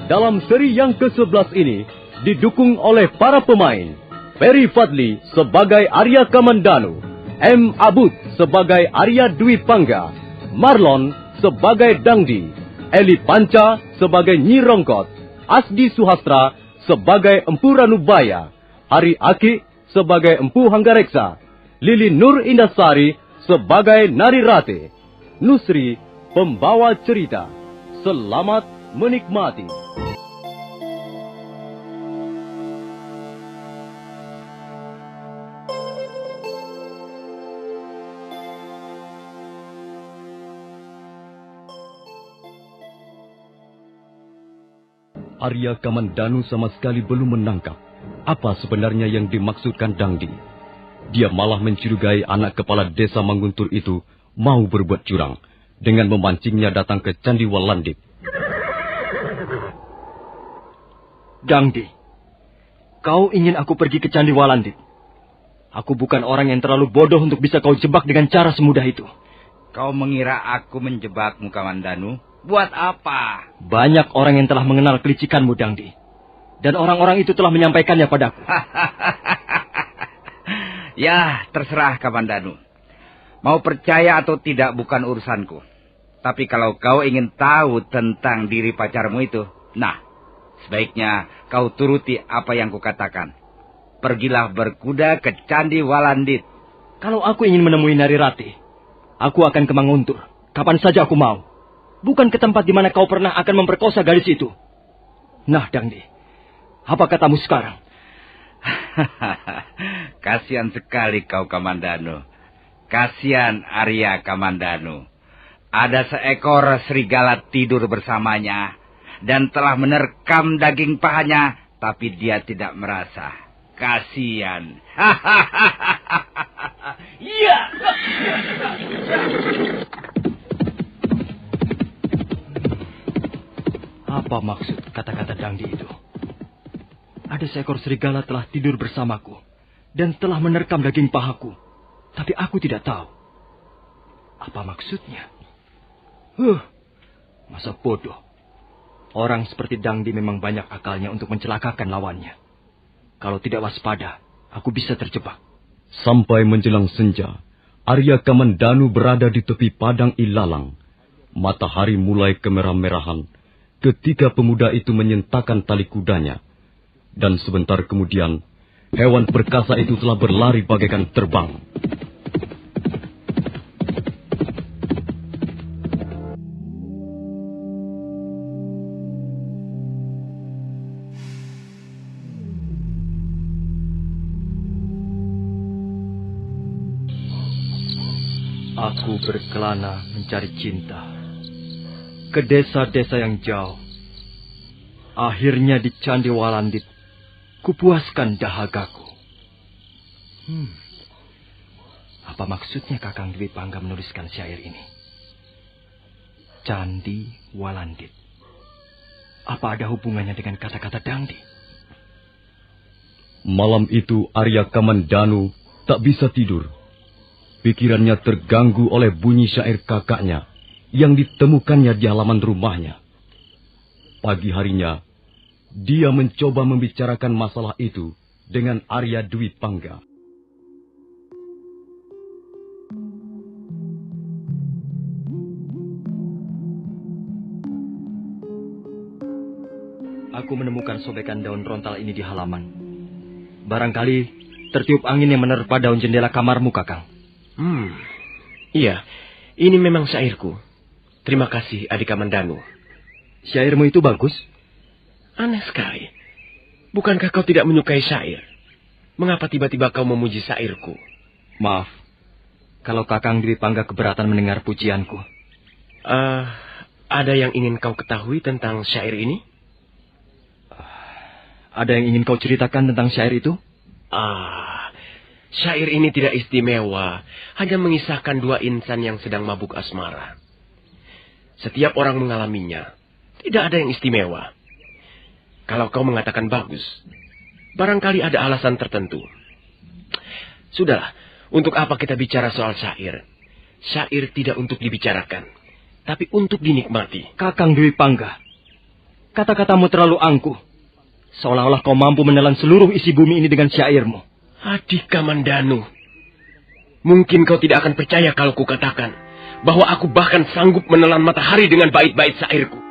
dalam seri yang ke-11 ini didukung oleh para pemain Ferry Fadli sebagai Arya Kamandanu, M. Abud sebagai Arya Dwi Pangga, Marlon sebagai Dangdi, Eli Panca sebagai Nyi Rongkot, Asdi Suhastra sebagai Empu Ranubaya, Hari Aki sebagai Empu Hanggareksa, Lili Nur Indasari sebagai Nari Rate, Nusri pembawa cerita. Selamat menikmati. Arya Kamandanu sama sekali belum menangkap apa sebenarnya yang dimaksudkan Dangdi. Dia malah mencurigai anak kepala desa Manguntur itu mau berbuat curang dengan memancingnya datang ke Candi Walandit. Dangdi, kau ingin aku pergi ke Candi Walandit? Aku bukan orang yang terlalu bodoh untuk bisa kau jebak dengan cara semudah itu. Kau mengira aku menjebakmu, Kamandanu? Buat apa? Banyak orang yang telah mengenal kelicikanmu, Dangdi. Dan orang-orang itu telah menyampaikannya padaku. Ya, terserah, Kamandanu. Mau percaya atau tidak bukan urusanku. Tapi kalau kau ingin tahu tentang diri pacarmu itu, nah, sebaiknya kau turuti apa yang kukatakan. Pergilah berkuda ke Candi Walandit. Kalau aku ingin menemui Nari Rati, aku akan ke Manguntur. Kapan saja aku mau. Bukan ke tempat di mana kau pernah akan memperkosa gadis itu. Nah, Dangdi, apa katamu sekarang? Kasihan sekali kau, Kamandanu. Kasihan Arya Kamandanu. Ada seekor serigala tidur bersamanya dan telah menerkam daging pahanya, tapi dia tidak merasa. Kasihan. Iya. Apa maksud kata-kata Dangdi itu? Ada seekor serigala telah tidur bersamaku dan telah menerkam daging pahaku, tapi aku tidak tahu. Apa maksudnya? Masa bodoh. Orang seperti Dangdi memang banyak akalnya untuk mencelakakan lawannya. Kalau tidak waspada, aku bisa terjebak. Sampai menjelang senja, Arya Kamandanu berada di tepi padang ilalang. Matahari mulai kemerah-merahan ketika pemuda itu menyentakkan tali kudanya. Dan sebentar kemudian, hewan perkasa itu telah berlari bagaikan terbang. Aku berkelana mencari cinta ke desa-desa yang jauh. Akhirnya di Candi Walandit, kupuaskan dahagaku. Apa maksudnya Kakang Dwi Pangga menuliskan syair ini? Candi Walandit. Apa ada hubungannya dengan kata-kata Dangdi? Malam itu Arya Kamandanu tak bisa tidur. Pikirannya terganggu oleh bunyi syair kakaknya yang ditemukannya di halaman rumahnya. Pagi harinya, dia mencoba membicarakan masalah itu dengan Arya Dwi Pangga. Aku menemukan sobekan daun rontal ini di halaman. Barangkali tertiup angin yang menerpa daun jendela kamarmu, Kakang. Iya, ini memang syairku. Terima kasih, Adik Kamandanu. Syairmu itu bagus? Aneh sekali. Bukankah kau tidak menyukai syair? Mengapa tiba-tiba kau memuji syairku? Maaf, kalau Kakang Dwi Pangga keberatan mendengar pujianku. Ada yang ingin kau ketahui tentang syair ini? Ada yang ingin kau ceritakan tentang syair itu? Syair ini tidak istimewa, hanya mengisahkan dua insan yang sedang mabuk asmara. Setiap orang mengalaminya, tidak ada yang istimewa. Kalau kau mengatakan bagus, barangkali ada alasan tertentu. Sudahlah, untuk apa kita bicara soal syair? Syair tidak untuk dibicarakan, tapi untuk dinikmati. Kakang Dwi Pangga, Kata-katamu terlalu angkuh. Seolah-olah kau mampu menelan seluruh isi bumi ini dengan syairmu. Adik Kamandanu, mungkin kau tidak akan percaya kalau kukatakan bahwa aku bahkan sanggup menelan matahari dengan bait-bait syairku.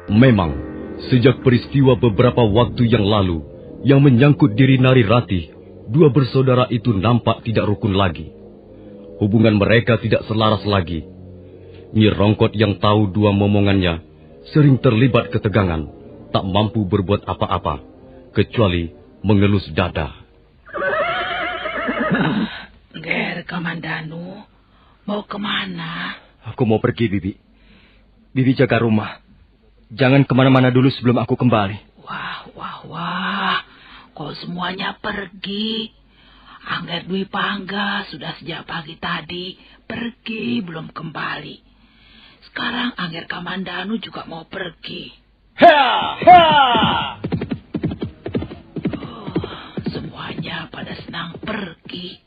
Memang, sejak peristiwa beberapa waktu yang lalu yang menyangkut diri Nari Ratih, dua bersaudara itu nampak tidak rukun lagi. Hubungan mereka tidak selaras lagi. Nyi Rongkot yang tahu dua momongannya sering terlibat ketegangan, tak mampu berbuat apa-apa, kecuali mengelus dada. Ger Kamandanu, mau kemana? Aku mau pergi, Bibi. Bibi jaga rumah. Jangan kemana-mana dulu sebelum aku kembali. Wah, kok semuanya pergi? Angger Dwi Pangga sudah sejak pagi tadi pergi belum kembali. Sekarang Angger Kamandanu juga mau pergi. Semuanya pada senang pergi.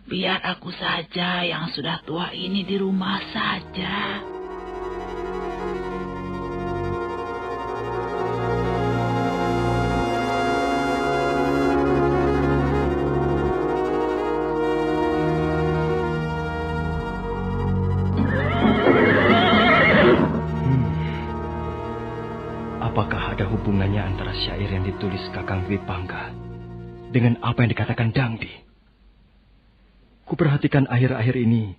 Biar aku saja yang sudah tua ini di rumah saja. Apakah ada hubungannya antara syair yang ditulis Kakang Dwi Pangga dengan apa yang dikatakan Dangdi? Kuperhatikan akhir-akhir ini,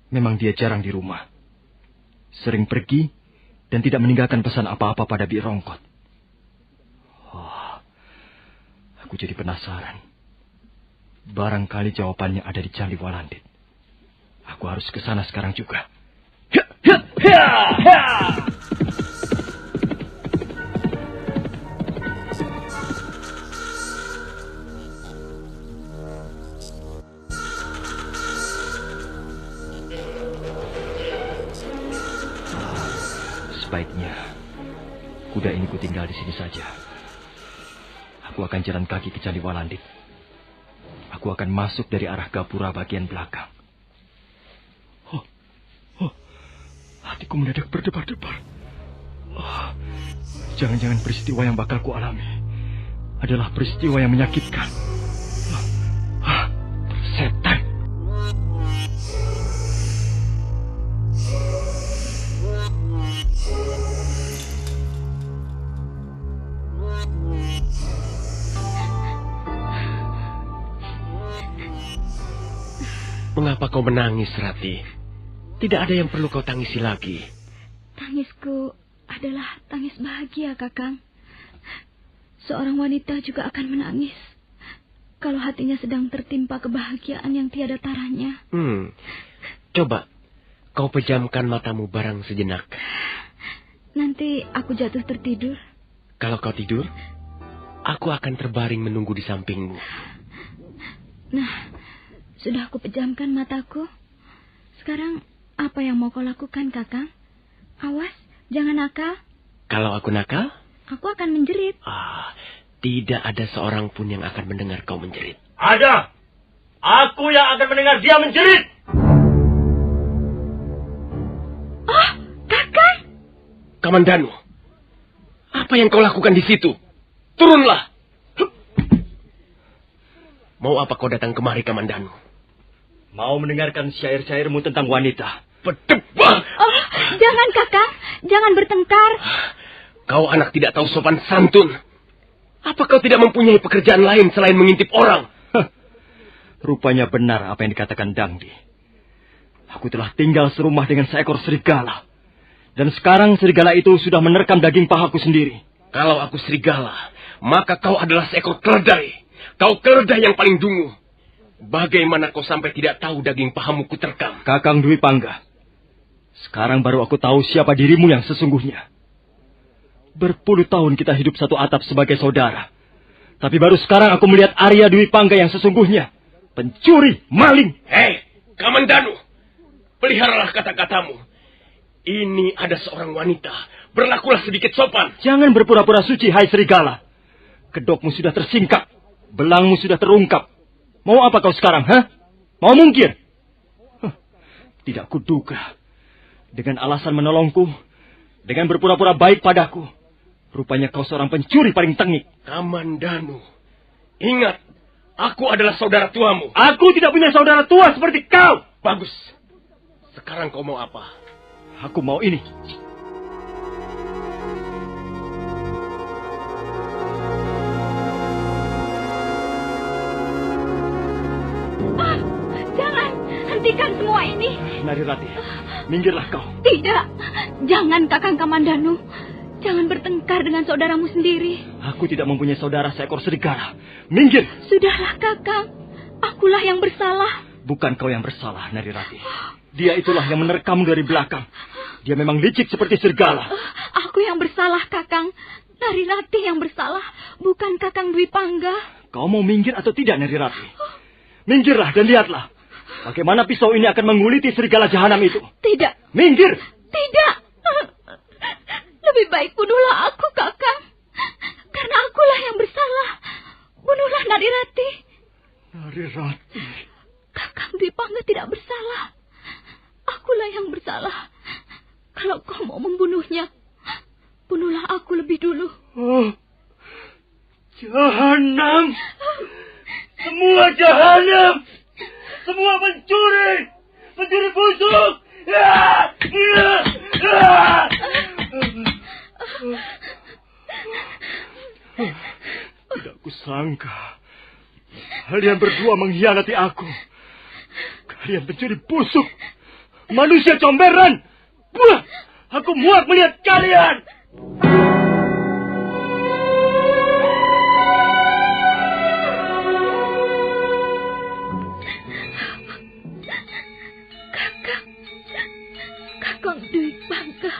memang dia jarang di rumah. Sering pergi dan tidak meninggalkan pesan apa-apa pada Bi Rongkot. Aku jadi penasaran. Barangkali jawabannya ada di Candi Walandit. Aku harus ke sana sekarang juga. Sebaiknya kuda ini kutinggal di sini saja. Aku akan jalan kaki ke Candi Walandit. Aku akan masuk dari arah gapura bagian belakang. Hatiku mendadak berdebar-debar. Jangan-jangan peristiwa yang bakal kualami adalah peristiwa yang menyakitkan. Setan. Mengapa kau menangis, Rati? Tidak ada yang perlu kau tangisi lagi. Tangisku adalah tangis bahagia, Kakang. Seorang wanita juga akan menangis kalau hatinya sedang tertimpa kebahagiaan yang tiada taranya. Coba kau pejamkan matamu barang sejenak. Nanti aku jatuh tertidur. Kalau kau tidur, aku akan terbaring menunggu di sampingmu. Nah, sudah aku pejamkan mataku. Sekarang apa yang mau kau lakukan, Kakang? Awas, jangan nakal. Kalau aku nakal? Aku akan menjerit. Tidak ada seorang pun yang akan mendengar kau menjerit. Ada! Aku yang akan mendengar dia menjerit! Oh, Kakang! Kamandanu, apa yang kau lakukan di situ? Turunlah! Mau apa kau datang kemari, Kamandanu? Mau mendengarkan syair-syairmu tentang wanita. Berdebah! Oh, jangan, Kakang. Jangan bertengkar. Kau anak tidak tahu sopan santun. Apa kau tidak mempunyai pekerjaan lain selain mengintip orang? Rupanya benar apa yang dikatakan Dangdi. Aku telah tinggal serumah dengan seekor serigala. Dan sekarang serigala itu sudah menerkam daging pahaku sendiri. Kalau aku serigala, maka kau adalah seekor keledai. Kau keledai yang paling dungu. Bagaimana kau sampai tidak tahu daging pahamu kuterkam? Kakang Dwi Pangga, sekarang baru aku tahu siapa dirimu yang sesungguhnya. Berpuluh tahun kita hidup satu atap sebagai saudara. Tapi baru sekarang aku melihat Arya Dwi Pangga yang sesungguhnya. Pencuri, maling. Hei, Kamandanu, peliharalah kata-katamu. Ini ada seorang wanita. Berlakulah sedikit sopan. Jangan berpura-pura suci, hai serigala. Kedokmu sudah tersingkap. Belangmu sudah terungkap. Mau apa kau sekarang, ha? Mau mungkir? Tidak kuduga. Dengan alasan menolongku, dengan berpura-pura baik padaku, rupanya kau seorang pencuri paling tengik. Kamandanu, ingat, aku adalah saudara tuamu. Aku tidak punya saudara tua seperti kau. Bagus. Sekarang kau mau apa? Aku mau ini. Jangan, hentikan semua ini. Narirati, minggirlah kau. Tidak, jangan Kakang Kamandanu. Jangan bertengkar dengan saudaramu sendiri. Aku tidak mempunyai saudara seekor serigala. Minggir. Sudahlah Kakang, akulah yang bersalah. Bukan kau yang bersalah, Narirati. Dia itulah yang menerkammu dari belakang. Dia memang licik seperti serigala. Aku yang bersalah Kakang. Narirati yang bersalah, bukan Kakang Dwi Pangga. Kau mau minggir atau tidak, Narirati? Minggirlah dan lihatlah. Bagaimana pisau ini akan menguliti serigala jahanam itu. Tidak. Minggir. Tidak. Lebih baik bunuhlah aku, Kakang. Karena akulah yang bersalah. Bunuhlah Narirati. Narirati. Kakang Dwi Pangga tidak bersalah. Akulah yang bersalah. Kalau kau mau membunuhnya, bunuhlah aku lebih dulu. Oh, jahanam. Semua jahanam. Semua pencuri. Pencuri busuk. Tidak kusangka kalian berdua mengkhianati aku. Kalian pencuri busuk, manusia comberan. Buah, aku muak melihat kalian. Kakang Dwi Pangga,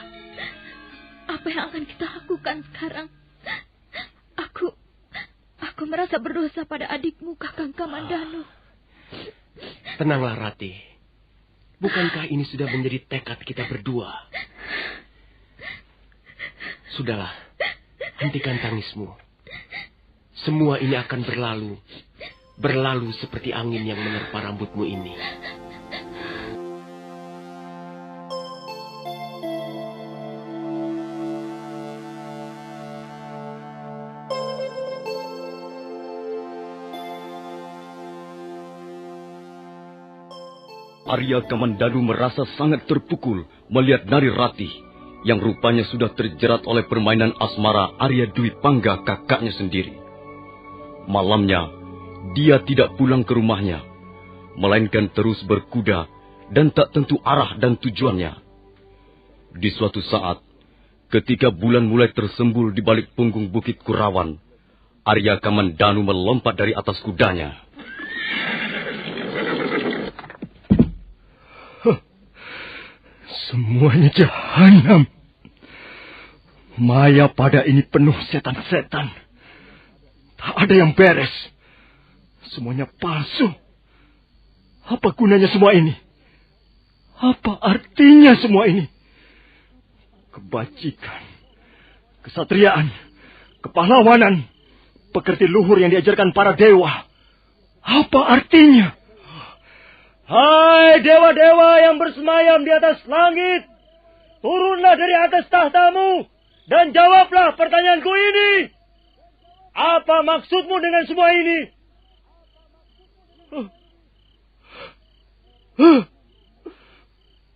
apa yang akan kita lakukan sekarang? Aku merasa berdosa pada adikmu, Kakang Kamandanu. Tenanglah, Rati. Bukankah ini sudah menjadi tekad kita berdua? Sudahlah, hentikan tangismu. Semua ini akan berlalu. Berlalu seperti angin yang menerpa rambutmu ini. Arya Kamandanu merasa sangat terpukul melihat Narirati yang rupanya sudah terjerat oleh permainan asmara Arya Dwi Pangga kakaknya sendiri. Malamnya, dia tidak pulang ke rumahnya, melainkan terus berkuda dan tak tentu arah dan tujuannya. Di suatu saat, ketika bulan mulai tersembul di balik punggung Bukit Kurawan, Arya Kamandanu melompat dari atas kudanya. Semuanya jahanam. Maya pada ini penuh setan-setan. Tak ada yang beres. Semuanya palsu. Apa gunanya semua ini? Apa artinya semua ini? Kebajikan, kesatriaan, kepahlawanan, pekerti luhur yang diajarkan para dewa. Apa artinya? Hai dewa-dewa yang bersemayam di atas langit, turunlah dari atas tahtamu dan jawablah pertanyaanku ini. Apa maksudmu dengan semua ini?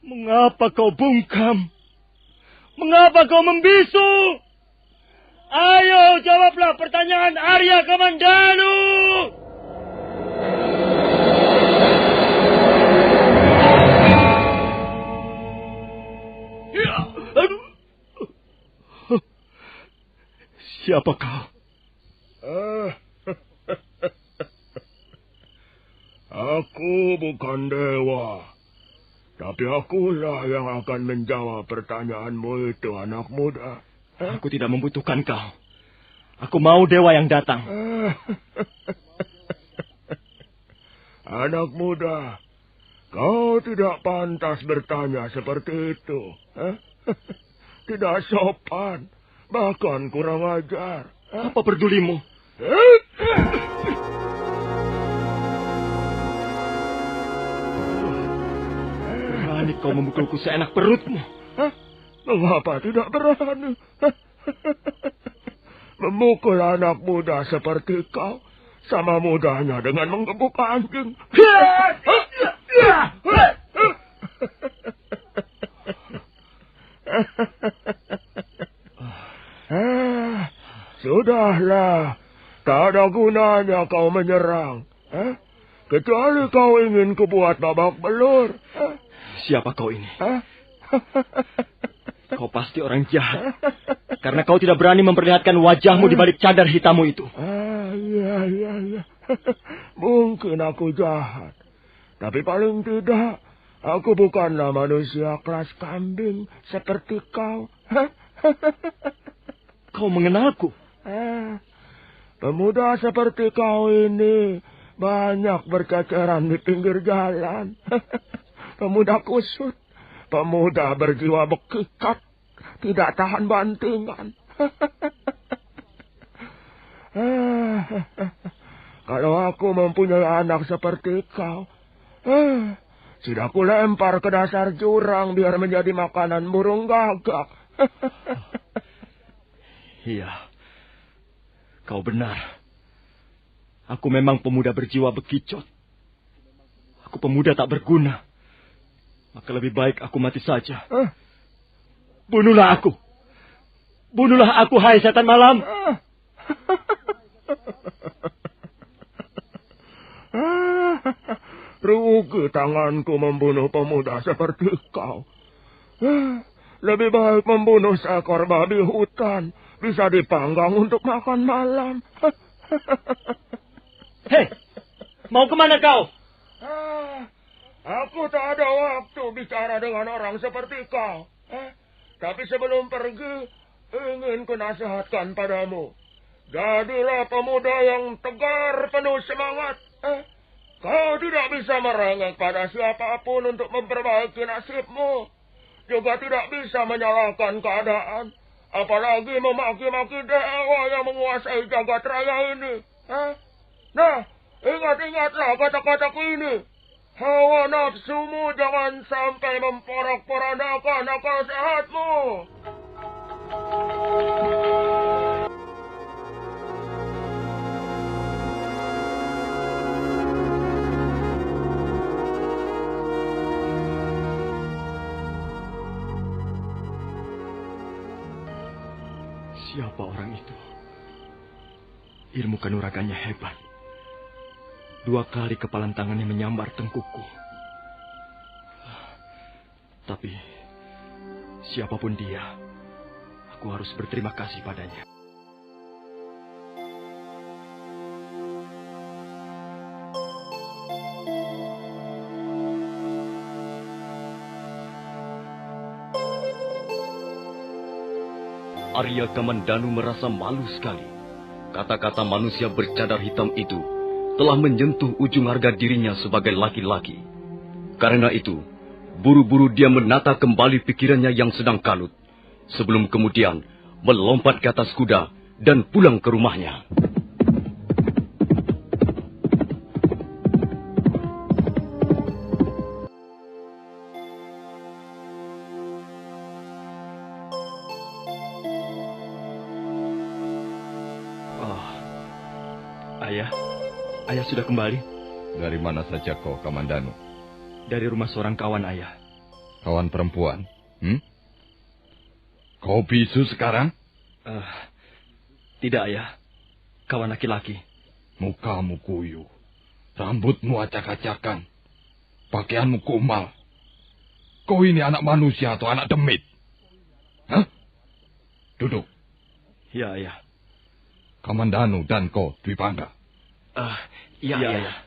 Mengapa kau bungkam? Mengapa kau membisu? Ayo jawablah pertanyaan Arya Kamandanu. Siapa kau? Aku bukan dewa. Tapi akulah yang akan menjawab pertanyaanmu itu, anak muda. Aku tidak membutuhkan kau. Aku mau dewa yang datang. Anak muda, kau tidak pantas bertanya seperti itu. Tidak sopan. Bahkan kurang ajar. Apa pedulimu? berani kau memukulku seenak perutmu. Hah? Mengapa tidak berani? Memukul anak muda seperti kau sama mudahnya dengan menggebuk anjing. Sudahlah, tak ada gunanya kau menyerang. Kecuali kau ingin kubuat babak belur. Siapa kau ini? Kau pasti orang jahat. Karena kau tidak berani memperlihatkan wajahmu di balik cadar hitammu itu. Iya. Mungkin aku jahat. Tapi paling tidak, aku bukanlah manusia kelas kambing seperti kau. Kau mengenalku? Pemuda seperti kau ini banyak berceceran di pinggir jalan. Pemuda kusut, pemuda berjiwa bekikat, tidak tahan bantingan. Kalau aku mempunyai anak seperti kau, sudah aku lempar ke dasar jurang biar menjadi makanan burung gagak. Iya, kau benar. Aku memang pemuda berjiwa bekicot. Aku pemuda tak berguna. Maka lebih baik aku mati saja. Bunuhlah aku. Bunuhlah aku, hai setan malam. Rugi tanganku membunuh pemuda seperti kau. Lebih baik membunuh seekor babi hutan. Bisa dipanggang untuk makan malam. Hei, mau kemana kau? Aku tak ada waktu bicara dengan orang seperti kau. Tapi sebelum pergi, ingin kunasihatkan padamu. Jadilah pemuda yang tegar, penuh semangat. Kau tidak bisa merengek pada siapapun untuk memperbaiki nasibmu. Juga tidak bisa menyalahkan keadaan. Apalagi memaki-maki dewa yang menguasai jagat raya ini. Nah, ingat-ingatlah kata-kataku ini. Hawa nafsumu jangan sampai memporak-porandakan akal sehatmu. Siapa orang itu? Ilmu kanuragannya hebat. 2 kali kepalan tangannya menyambar tengkukku. Tapi, siapapun dia, aku harus berterima kasih padanya. Arya Kamandanu merasa malu sekali. Kata-kata manusia bercadar hitam itu telah menyentuh ujung harga dirinya sebagai laki-laki. Karena itu, buru-buru dia menata kembali pikirannya yang sedang kalut, sebelum kemudian melompat ke atas kuda dan pulang ke rumahnya. Ayah sudah kembali. Dari mana saja kau, Kamandanu? Dari rumah seorang kawan ayah. Kawan perempuan? Kau bisu sekarang? Tidak, ayah. Kawan laki-laki. Mukamu kuyu. Rambutmu acak-acakan. Pakaianmu kumal. Kau ini anak manusia atau anak demit? Duduk. Ya, ayah. Kamandanu dan kau, Dwi Pangga. Iya, ayah.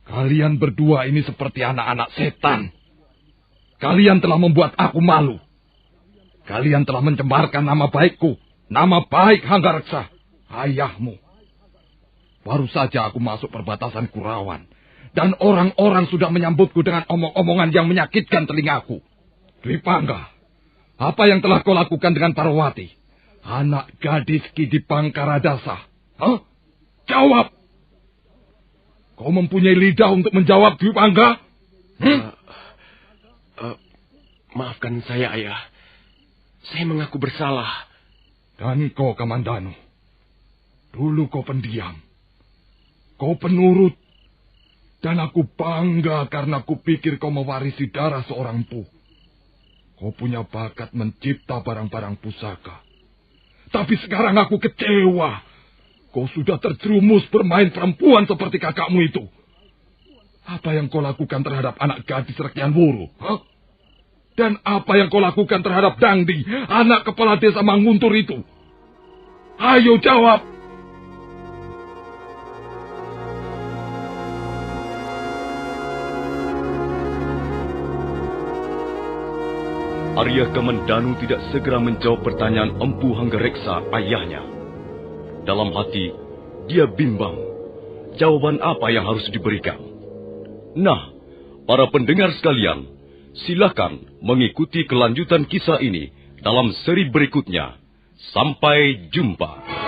Kalian berdua ini seperti anak-anak setan. Kalian telah membuat aku malu. Kalian telah mencemarkan nama baikku. Nama baik Hanggareksa, ayahmu. Baru saja aku masuk perbatasan Kurawan. Dan orang-orang sudah menyambutku dengan omong-omongan yang menyakitkan telingaku. Dwi Pangga, apa yang telah kau lakukan dengan Parwati? Anak gadis Ki Dipangkaradasa. Jawab! Kau mempunyai lidah untuk menjawab, Dwi Pangga? Maafkan saya, Ayah. Saya mengaku bersalah. Dan kau, Kamandanu, dulu kau pendiam. Kau penurut. Dan aku bangga karena aku pikir kau mewarisi darah seorang empu. Kau punya bakat mencipta barang-barang pusaka. Tapi sekarang aku kecewa. Kau sudah terjerumus bermain perempuan seperti kakakmu itu. Apa yang kau lakukan terhadap anak gadis Rekian Wuru? Huh? Dan apa yang kau lakukan terhadap Dangdi, anak kepala desa Manguntur itu? Ayo jawab. Arya Kamandanu tidak segera menjawab pertanyaan Empu Hanggareksa, ayahnya. Dalam hati, dia bimbang. Jawaban apa yang harus diberikan? Nah, para pendengar sekalian, silakan mengikuti kelanjutan kisah ini dalam seri berikutnya. Sampai jumpa.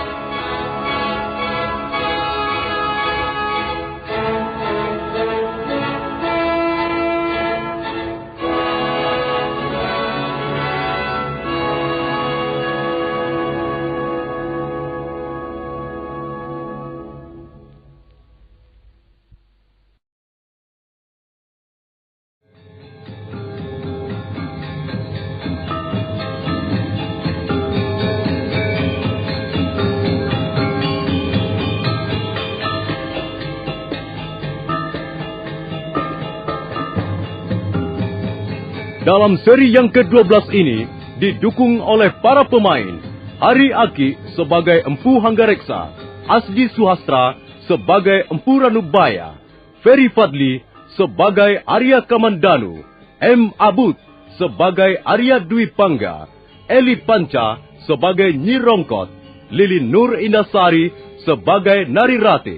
Dalam seri yang ke-12 ini didukung oleh para pemain Hari Aki sebagai Empu Hanggareksa, Asdi Suhastra sebagai Empu Ranubaya, Ferry Fadli sebagai Arya Kamandanu, M. Abud sebagai Arya Dwi Pangga, Eli Panca sebagai Nyi Rongkot, Lili Nur Indasari sebagai Nari Rate,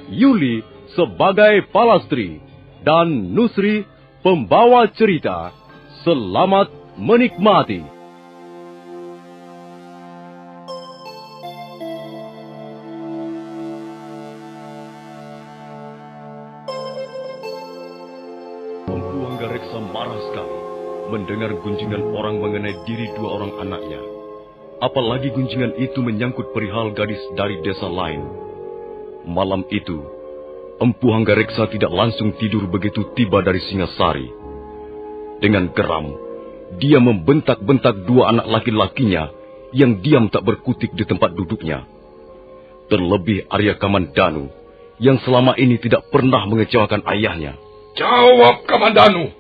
Yuli sebagai Palastri, dan Nusri pembawa cerita. Selamat menikmati. Empu Hanggareksa marah sekali mendengar gunjingan orang mengenai diri dua orang anaknya. Apalagi gunjingan itu menyangkut perihal gadis dari desa lain. Malam itu, Empu Hanggareksa tidak langsung tidur begitu tiba dari Singasari. Dengan geram, dia membentak-bentak dua anak laki-lakinya yang diam tak berkutik di tempat duduknya. Terlebih Arya Kamandanu, yang selama ini tidak pernah mengecewakan ayahnya. Jawab, Kamandanu.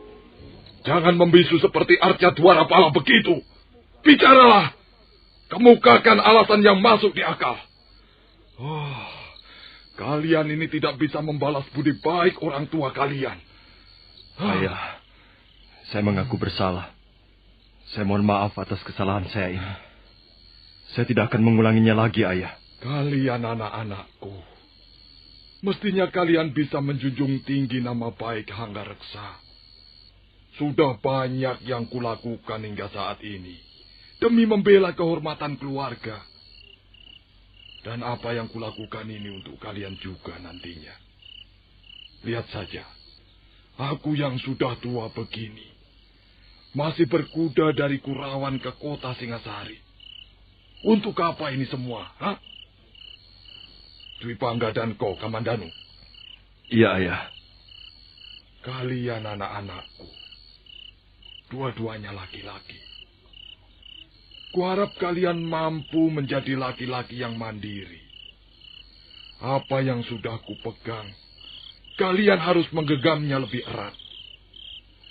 Jangan membisu seperti Arca Dwarapala begitu. Bicaralah. Kemukakan alasan yang masuk di akal. Oh, kalian ini tidak bisa membalas budi baik orang tua kalian. Ayah, saya mengaku bersalah. Saya mohon maaf atas kesalahan saya ini. Saya tidak akan mengulanginya lagi, Ayah. Kalian anak-anakku. Mestinya kalian bisa menjunjung tinggi nama baik Hanggareksa. Sudah banyak yang kulakukan hingga saat ini. Demi membela kehormatan keluarga. Dan apa yang kulakukan ini untuk kalian juga nantinya. Lihat saja. Aku yang sudah tua begini. Masih berkuda dari Kurawan ke kota Singasari. Untuk apa ini semua? Hah? Dwi Pangga dan kau, Kamandanu. Iya, Ayah. Kalian anak-anakku. Dua-duanya laki-laki. Kuharap kalian mampu menjadi laki-laki yang mandiri. Apa yang sudah kupegang, kalian harus menggenggamnya lebih erat.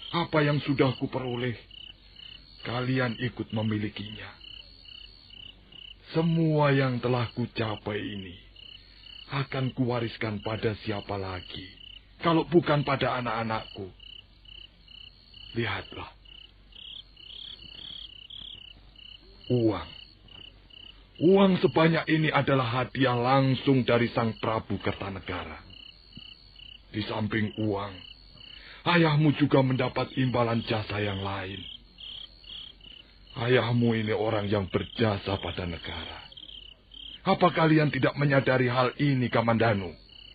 Apa yang sudah kuperoleh, kalian ikut memilikinya. Semua yang telah kucapai ini akan kuwariskan pada siapa lagi, kalau bukan pada anak-anakku. Lihatlah. Uang. Uang sebanyak ini adalah hadiah langsung dari Sang Prabu Kertanegara. Di samping uang, ayahmu juga mendapat imbalan jasa yang lain. Ayahmu ini orang yang berjasa pada negara. Apa kalian tidak menyadari hal ini, Kamandanu?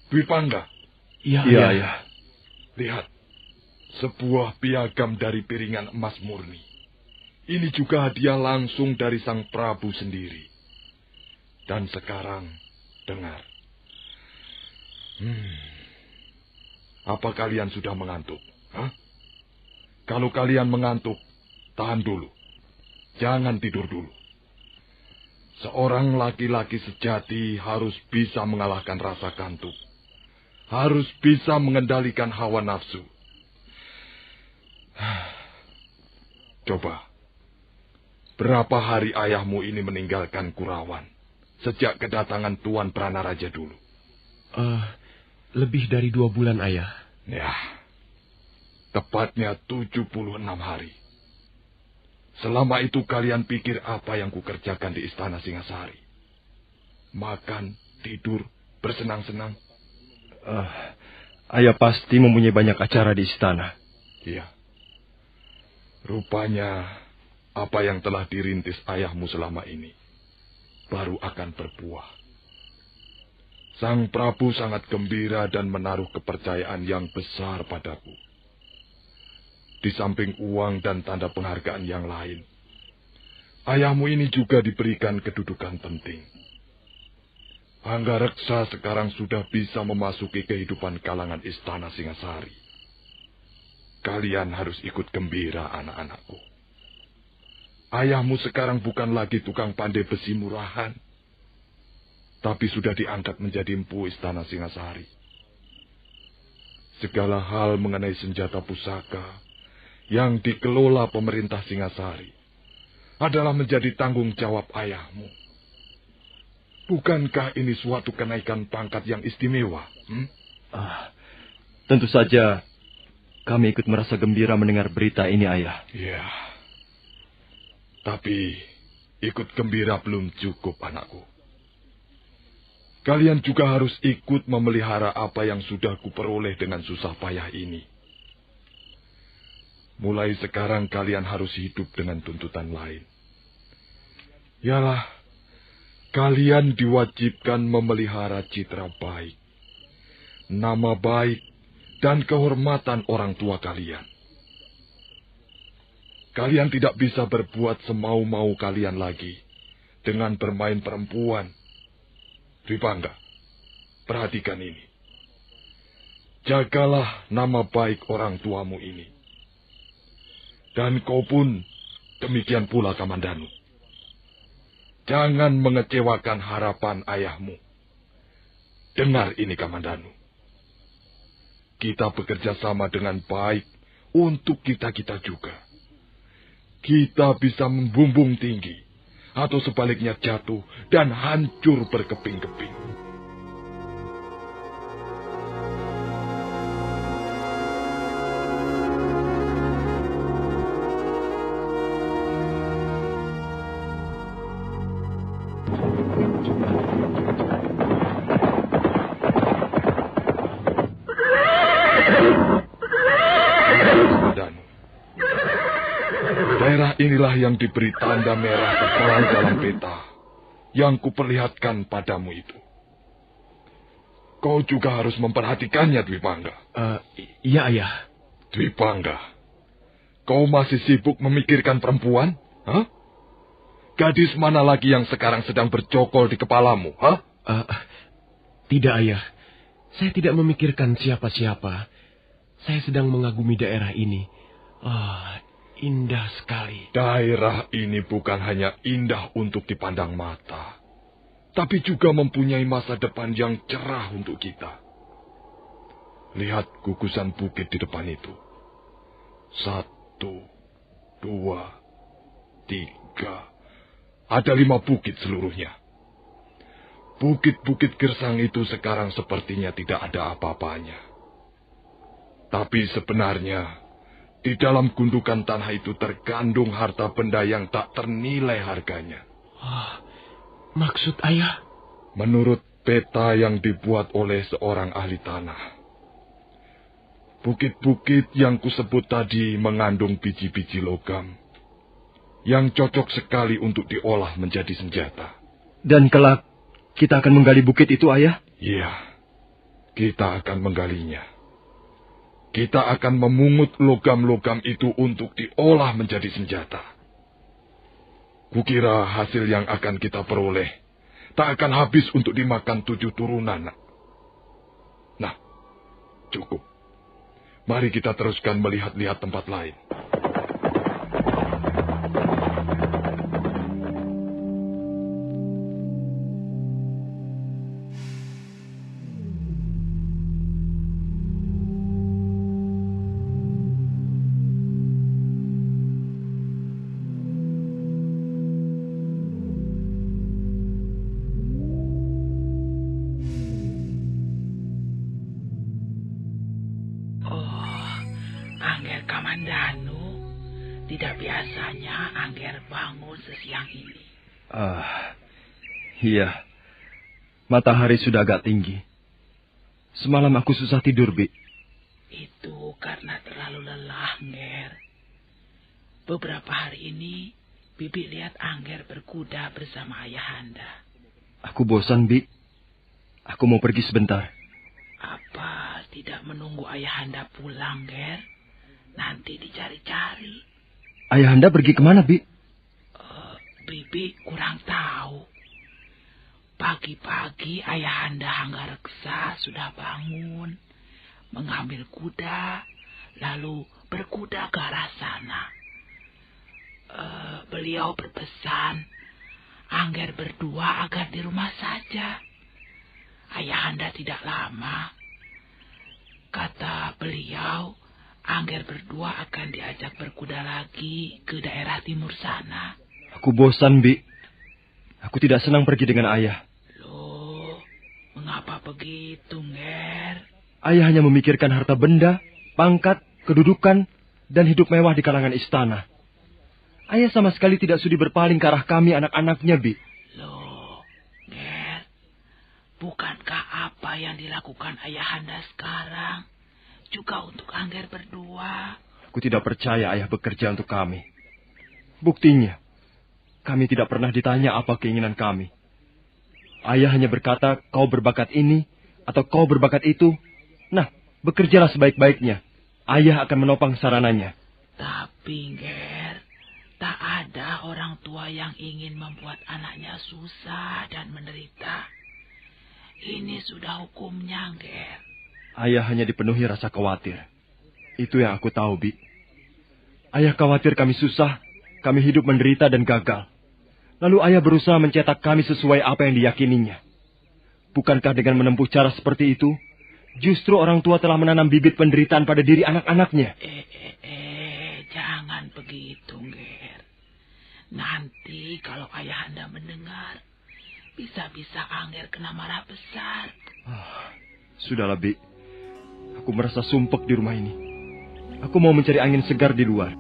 Dwi Pangga? Iya, Ayah. Lihat, Sebuah piagam dari piringan emas murni. Ini juga hadiah langsung dari Sang Prabu sendiri. Dan sekarang, dengar. Apa kalian sudah mengantuk? Hah? Kalau kalian mengantuk, tahan dulu. Jangan tidur dulu. Seorang laki-laki sejati harus bisa mengalahkan rasa kantuk. Harus bisa mengendalikan hawa nafsu. Coba, berapa hari ayahmu ini meninggalkan Kurawan sejak kedatangan Tuan Pranaraja dulu? Lebih dari 2 bulan, Ayah. Ya, tepatnya 76 hari. Selama itu kalian pikir apa yang kukerjakan di Istana Singasari? Makan, tidur, bersenang-senang. Ayah pasti mempunyai banyak acara di istana. Iya. Rupanya apa yang telah dirintis ayahmu selama ini baru akan berbuah. Sang Prabu sangat gembira dan menaruh kepercayaan yang besar padaku. Di samping uang dan tanda penghargaan yang lain, ayahmu ini juga diberikan kedudukan penting. Anggareksa sekarang sudah bisa memasuki kehidupan kalangan Istana Singasari. Kalian harus ikut gembira, anak-anakku. Ayahmu sekarang bukan lagi tukang pandai besi murahan, tapi sudah diangkat menjadi empu Istana Singasari. Segala hal mengenai senjata pusaka yang dikelola pemerintah Singasari adalah menjadi tanggung jawab ayahmu. Bukankah ini suatu kenaikan pangkat yang istimewa? Tentu saja kami ikut merasa gembira mendengar berita ini, Ayah. Ya, tapi ikut gembira belum cukup, anakku. Kalian juga harus ikut memelihara apa yang sudah kuperoleh dengan susah payah ini. Mulai sekarang kalian harus hidup dengan tuntutan lain. Yalah, kalian diwajibkan memelihara citra baik, nama baik, dan kehormatan orang tua kalian. Kalian tidak bisa berbuat semau-mau kalian lagi dengan bermain perempuan. Dwi Pangga, perhatikan ini. Jagalah nama baik orang tuamu ini. Dan kau pun demikian pula, Kamandanu. Jangan mengecewakan harapan ayahmu. Dengar ini, Kamandanu. Kita bekerja sama dengan baik untuk kita-kita juga. Kita bisa membumbung tinggi, atau sebaliknya jatuh dan hancur berkeping-keping. Daerah inilah yang diberi tanda merah tebal dalam peta yang kuperlihatkan padamu itu. Kau juga harus memperhatikannya, Dwi Pangga. Iya, Ayah. Dwi Pangga, kau masih sibuk memikirkan perempuan? Hah? Gadis mana lagi yang sekarang sedang bercokol di kepalamu? Hah? Tidak, Ayah. Saya tidak memikirkan siapa-siapa. Saya sedang mengagumi daerah ini. Indah sekali. Daerah ini bukan hanya indah untuk dipandang mata, tapi juga mempunyai masa depan yang cerah untuk kita. Lihat gugusan bukit di depan itu. 1, 2, 3. Ada 5 bukit seluruhnya. Bukit-bukit gersang itu sekarang sepertinya tidak ada apa-apanya. Tapi sebenarnya di dalam gundukan tanah itu terkandung harta benda yang tak ternilai harganya. Maksud Ayah? Menurut peta yang dibuat oleh seorang ahli tanah, bukit-bukit yang kusebut tadi mengandung biji-biji logam yang cocok sekali untuk diolah menjadi senjata. Dan kelak kita akan menggali bukit itu, Ayah? Iya, kita akan menggalinya. kita akan memungut logam-logam itu untuk diolah menjadi senjata. Kukira hasil yang akan kita peroleh tak akan habis untuk dimakan 7 turunan. Nah, cukup. Mari kita teruskan melihat-lihat tempat lain. Angger Kamandanu, tidak biasanya Angger bangun sesiang ini. Iya. Matahari sudah agak tinggi. Semalam aku susah tidur, Bi. Itu karena terlalu lelah, Angger. Beberapa hari ini, Bibi lihat Angger berkuda bersama Ayahanda. Aku bosan, Bi. Aku mau pergi sebentar. Apa tidak menunggu Ayahanda pulang, Ger? Nanti dicari-cari. Ayahanda pergi kemana, Bi? Bibi kurang tahu. Pagi-pagi Ayahanda Hanggareksa sudah bangun, mengambil kuda, lalu berkuda ke arah sana. Beliau berpesan, Angger berdua agar di rumah saja. Ayahanda tidak lama. Kata beliau, Angger berdua akan diajak berkuda lagi ke daerah timur sana. Aku bosan, Bi. Aku tidak senang pergi dengan ayah. Loh, mengapa begitu, Nger? Ayah hanya memikirkan harta benda, pangkat, kedudukan, dan hidup mewah di kalangan istana. Ayah sama sekali tidak sudi berpaling ke arah kami anak-anaknya, Bi. Loh, Nger, bukankah apa yang dilakukan Ayahanda sekarang juga untuk Angger berdua? Aku tidak percaya ayah bekerja untuk kami. Buktinya, kami tidak pernah ditanya apa keinginan kami. Ayah hanya berkata, kau berbakat ini, atau kau berbakat itu. Nah, bekerjalah sebaik-baiknya. Ayah akan menopang sarananya. Tapi, Nger, tak ada orang tua yang ingin membuat anaknya susah dan menderita. Ini sudah hukumnya, Nger. Ayah hanya dipenuhi rasa khawatir. Itu yang aku tahu, Bi. Ayah khawatir kami susah, kami hidup menderita dan gagal. Lalu ayah berusaha mencetak kami sesuai apa yang diyakininya. Bukankah dengan menempuh cara seperti itu, justru orang tua telah menanam bibit penderitaan pada diri anak-anaknya? Jangan begitu, Nger. Nanti kalau Ayahanda mendengar, bisa-bisa Angger kena marah besar. Sudahlah, Bi. Aku merasa sumpek di rumah ini. Aku mau mencari angin segar di luar.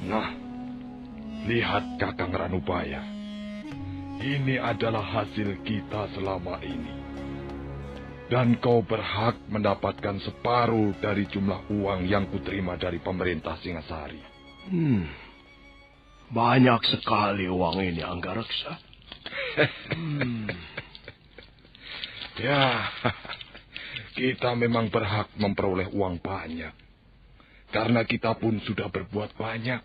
Nah, lihat Kakang Ranubaya. Ini adalah hasil kita selama ini. Dan kau berhak mendapatkan separuh dari jumlah uang yang kuterima dari pemerintah Singasari. Banyak sekali uang ini, Hanggareksa. Ya, kita memang berhak memperoleh uang banyak. Karena kita pun sudah berbuat banyak.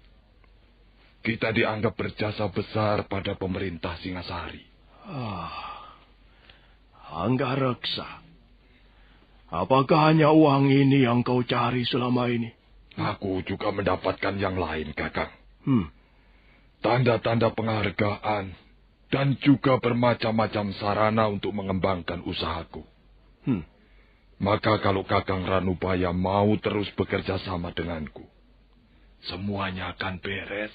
Kita dianggap berjasa besar pada pemerintah Singasari. Hanggareksa, apakah hanya uang ini yang kau cari selama ini? Aku juga mendapatkan yang lain, Kakang. Tanda-tanda penghargaan dan juga bermacam-macam sarana untuk mengembangkan usahaku. Maka kalau Kakang Ranubaya mau terus bekerja sama denganku, semuanya akan beres.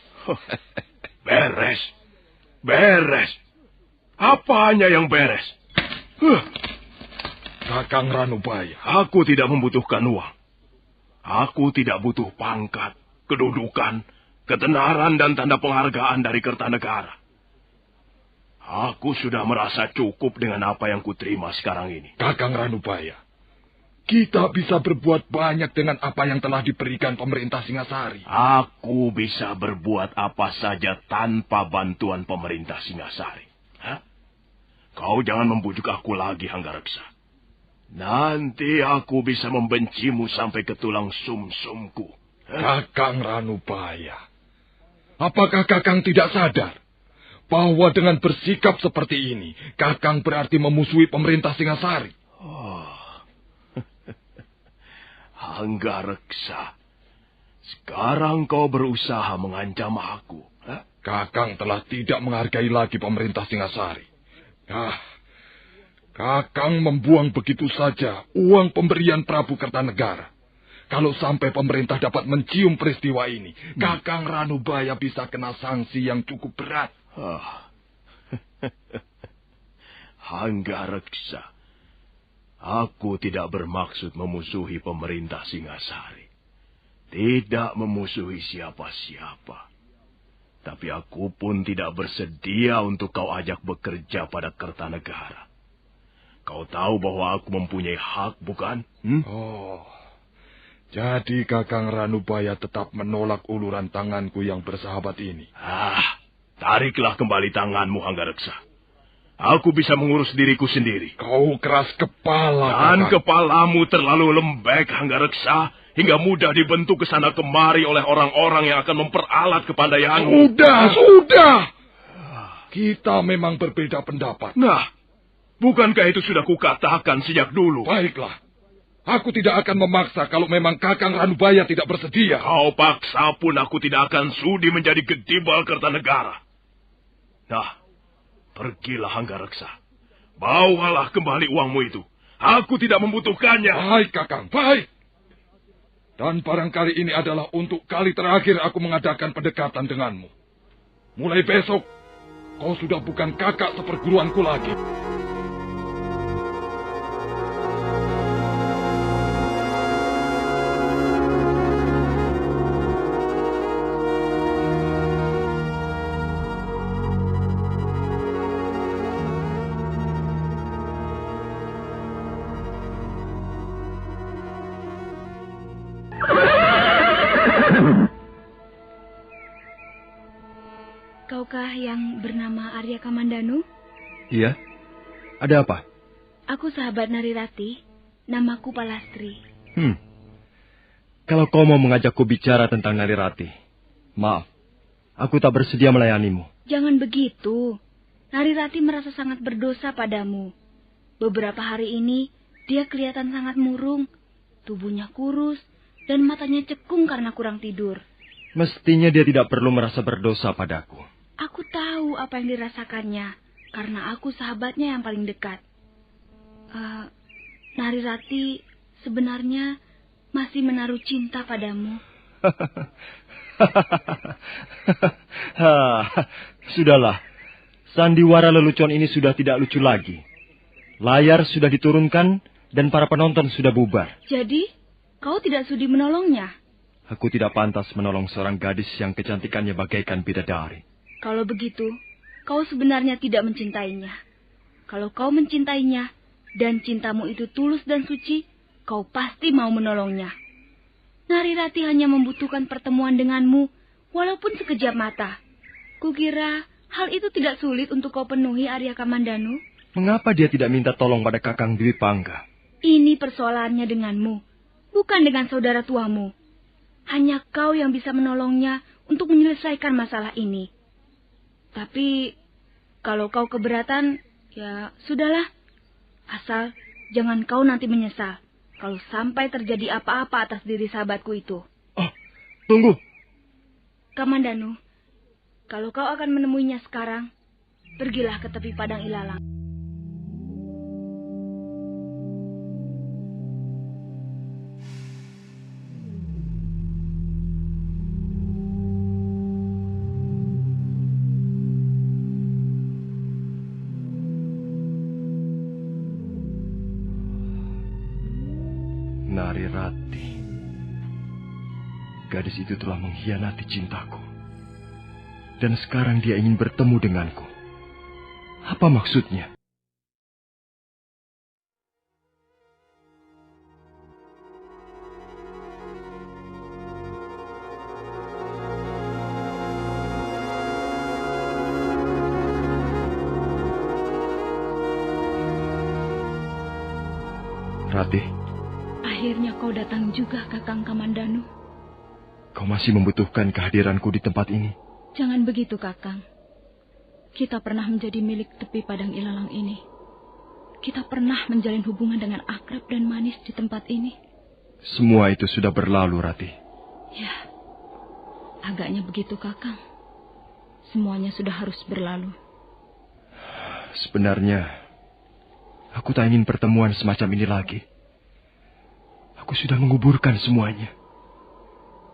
Beres? Beres? Apa hanya yang beres? Kakang Ranubaya. Aku tidak membutuhkan uang. Aku tidak butuh pangkat, kedudukan, ketenaran, dan tanda penghargaan dari Kertanegara. Aku sudah merasa cukup dengan apa yang kuterima sekarang ini. Kakang Ranubaya, Kita bisa berbuat banyak dengan apa yang telah diberikan pemerintah Singasari. Aku bisa berbuat apa saja tanpa bantuan pemerintah Singasari. Hah? Kau jangan membujuk aku lagi, Hanggareksa. Nanti aku bisa membencimu sampai ke tulang sumsumku. Kakang Ranubaya, apakah Kakang tidak sadar bahwa dengan bersikap seperti ini, Kakang berarti memusuhi pemerintah Singasari? Oh. Hanggareksa, sekarang kau berusaha mengancam aku. Hah? Kakang telah tidak menghargai lagi pemerintah Singasari. Kakang membuang begitu saja uang pemberian Prabu Kertanegara. Kalau sampai pemerintah dapat mencium peristiwa ini, Kakang Ranubaya bisa kena sanksi yang cukup berat. Hanggareksa, aku tidak bermaksud memusuhi pemerintah Singasari. Tidak memusuhi siapa-siapa. Tapi aku pun tidak bersedia untuk kau ajak bekerja pada Kertanegara. Kau tahu bahwa aku mempunyai hak, bukan? Oh, jadi Kakang Ranubaya tetap menolak uluran tanganku yang bersahabat ini. Tariklah kembali tanganmu, Hanggareksa. Aku bisa mengurus diriku sendiri. Kau keras kepala, Dan Kakang. kepalamu terlalu lembek, Hanggareksa, hingga mudah dibentuk ke sana kemari oleh orang-orang yang akan memperalat kepandaianmu. Sudah! Kita memang berbeda pendapat. Nah, bukankah itu sudah kukatakan sejak dulu? Baiklah. Aku tidak akan memaksa kalau memang Kakang Ranubaya tidak bersedia. Kau paksa pun aku tidak akan sudi menjadi gedibal Kertanegara. Nah, pergilah Hanggareksa. Bawalah kembali uangmu itu. Aku tidak membutuhkannya. Baik, Kakang, baik. Dan barangkali ini adalah untuk kali terakhir aku mengadakan pendekatan denganmu. Mulai besok, kau sudah bukan kakak seperguruanku lagi. Kaukah yang bernama Arya Kamandanu? Iya. Ada apa? Aku sahabat Narirati. Namaku Palastri. Kalau kau mau mengajakku bicara tentang Narirati, maaf, aku tak bersedia melayanimu. Jangan begitu. Narirati merasa sangat berdosa padamu. Beberapa hari ini, dia kelihatan sangat murung. Tubuhnya kurus, dan matanya cekung karena kurang tidur. Mestinya dia tidak perlu merasa berdosa padaku. Aku tahu apa yang dirasakannya, karena aku sahabatnya yang paling dekat. Narirati sebenarnya masih menaruh cinta padamu. Sudahlah, sandiwara lelucon ini sudah tidak lucu lagi. Layar sudah diturunkan dan para penonton sudah bubar. Jadi, kau tidak sudi menolongnya? Aku tidak pantas menolong seorang gadis yang kecantikannya bagaikan bidadari. Kalau begitu, kau sebenarnya tidak mencintainya. Kalau kau mencintainya, dan cintamu itu tulus dan suci, kau pasti mau menolongnya. Narirati hanya membutuhkan pertemuan denganmu, walaupun sekejap mata. Kukira hal itu tidak sulit untuk kau penuhi, Arya Kamandanu. Mengapa dia tidak minta tolong pada Kakang Dwi Pangga? Ini persoalannya denganmu, bukan dengan saudara tuamu. Hanya kau yang bisa menolongnya untuk menyelesaikan masalah ini. Tapi, kalau kau keberatan, ya sudahlah. Asal jangan kau nanti menyesal kalau sampai terjadi apa-apa atas diri sahabatku itu. Oh, tunggu. Kamandanu, kalau kau akan menemuinya sekarang, pergilah ke tepi padang ilalang. Narirati. Gadis itu telah mengkhianati cintaku. Dan sekarang dia ingin bertemu denganku. Apa maksudnya? Ratih. Akhirnya kau datang juga, Kakang Kamandanu. Kau masih membutuhkan kehadiranku di tempat ini. Jangan begitu, Kakang. Kita pernah menjadi milik tepi padang ilalang ini. Kita pernah menjalin hubungan dengan akrab dan manis di tempat ini. Semua itu sudah berlalu, Ratih. Ya, agaknya begitu, Kakang. Semuanya sudah harus berlalu. Sebenarnya, aku tak ingin pertemuan semacam ini lagi. Aku sudah menguburkan semuanya.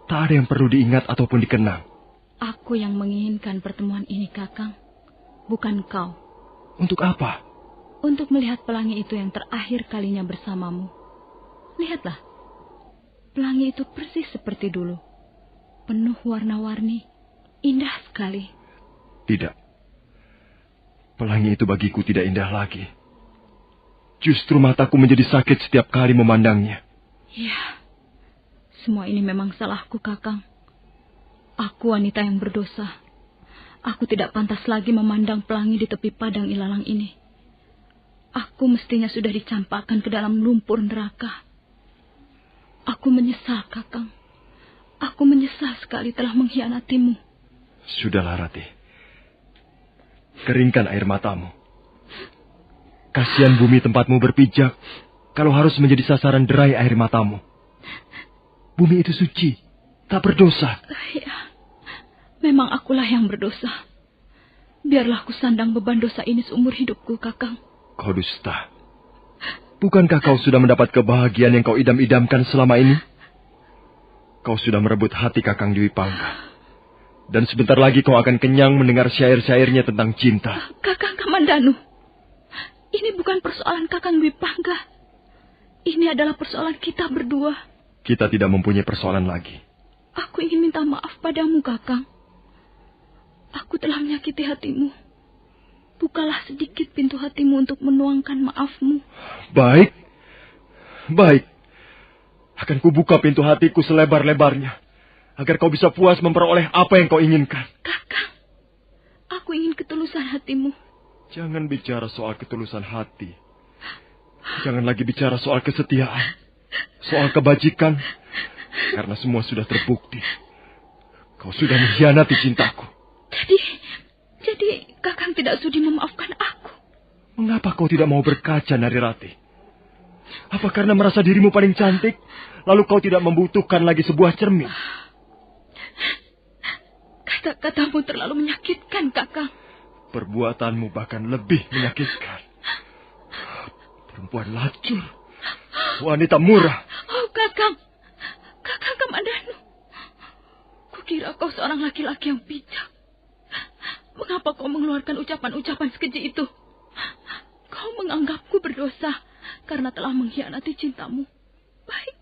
Tak ada yang perlu diingat ataupun dikenang. Aku yang menginginkan pertemuan ini, Kakang. Bukan kau. Untuk apa? Untuk melihat pelangi itu yang terakhir kalinya bersamamu. Lihatlah. Pelangi itu persis seperti dulu. Penuh warna-warni. Indah sekali. Tidak. Pelangi itu bagiku tidak indah lagi. Justru mataku menjadi sakit setiap kali memandangnya. Ya. Semua ini memang salahku, Kakang. Aku wanita yang berdosa. Aku tidak pantas lagi memandang pelangi di tepi padang ilalang ini. Aku mestinya sudah dicampakkan ke dalam lumpur neraka. Aku menyesal, Kakang. Aku menyesal sekali telah mengkhianatimu. Sudahlah, Ratih. Keringkan air matamu. Kasihan bumi tempatmu berpijak kalau harus menjadi sasaran derai air matamu. Bumi itu suci, tak berdosa. Ya, memang akulah yang berdosa. Biarlah aku sandang beban dosa ini seumur hidupku, Kakang. Kau dusta. Bukankah kau sudah mendapat kebahagiaan yang kau idam-idamkan selama ini? Kau sudah merebut hati Kakang Dwi Pangga. Dan sebentar lagi kau akan kenyang mendengar syair-syairnya tentang cinta. Kakang Kamandanu, ini bukan persoalan Kakang Dwi Pangga. Ini adalah persoalan kita berdua. Kita tidak mempunyai persoalan lagi. Aku ingin minta maaf padamu, Kakang. Aku telah menyakiti hatimu. Bukalah sedikit pintu hatimu untuk menuangkan maafmu. Baik. Baik. Akan kubuka pintu hatiku selebar-lebarnya. Agar kau bisa puas memperoleh apa yang kau inginkan. Kakang, aku ingin ketulusan hatimu. Jangan bicara soal ketulusan hati. Jangan lagi bicara soal kesetiaan. Soal kebajikan. Karena semua sudah terbukti. Kau sudah mengkhianati cintaku. Jadi Kakang tidak sudi memaafkan aku. Mengapa kau tidak mau berkaca, Narirati? Apa karena merasa dirimu paling cantik, lalu kau tidak membutuhkan lagi sebuah cermin? Kata-katamu terlalu menyakitkan, Kakang. Perbuatanmu bahkan lebih menyakitkan. Perempuan lacur. Wanita murah. Oh, Kakang. Kakang Kamandanu. Kukira kau seorang laki-laki yang bijak. Mengapa kau mengeluarkan ucapan-ucapan sekeji itu? Kau menganggapku berdosa karena telah mengkhianati cintamu. Baik,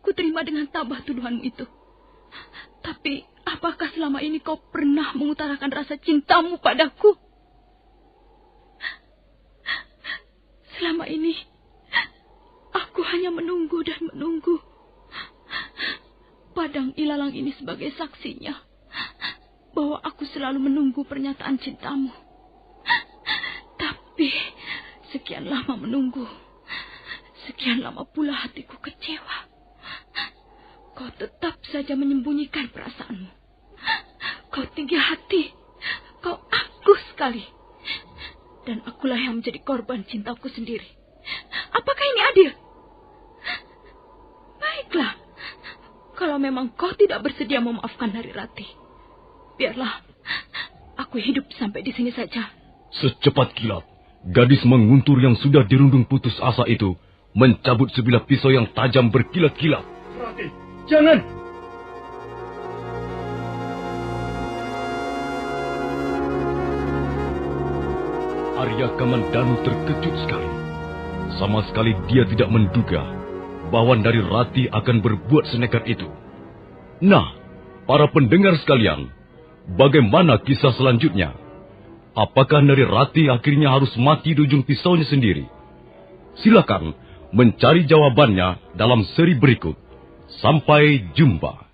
kuterima dengan tabah tuduhanmu itu. Tapi apakah selama ini kau pernah mengutarakan rasa cintamu padaku? Selama ini aku hanya menunggu dan menunggu. Padang ilalang ini sebagai saksinya bahwa aku selalu menunggu pernyataan cintamu. Tapi sekian lama menunggu, sekian lama pula hatiku kecewa. Kau tetap saja menyembunyikan perasaanmu. Kau tinggi hati, kau angkuh sekali. Dan akulah yang menjadi korban cintaku sendiri. Apakah ini adil? Baiklah, kalau memang kau tidak bersedia memaafkan Narirati, biarlah aku hidup sampai di sini saja. Secepat kilat, gadis menguntur yang sudah dirundung putus asa itu mencabut sebilah pisau yang tajam berkilat-kilat. Rati, jangan! Arya Kamandanu terkejut sekali. Sama sekali dia tidak menduga bahwa Narirati akan berbuat senekat itu. Nah, para pendengar sekalian, bagaimana kisah selanjutnya? Apakah Narirati akhirnya harus mati di ujung pisaunya sendiri? Silakan mencari jawabannya dalam seri berikut. Sampai jumpa.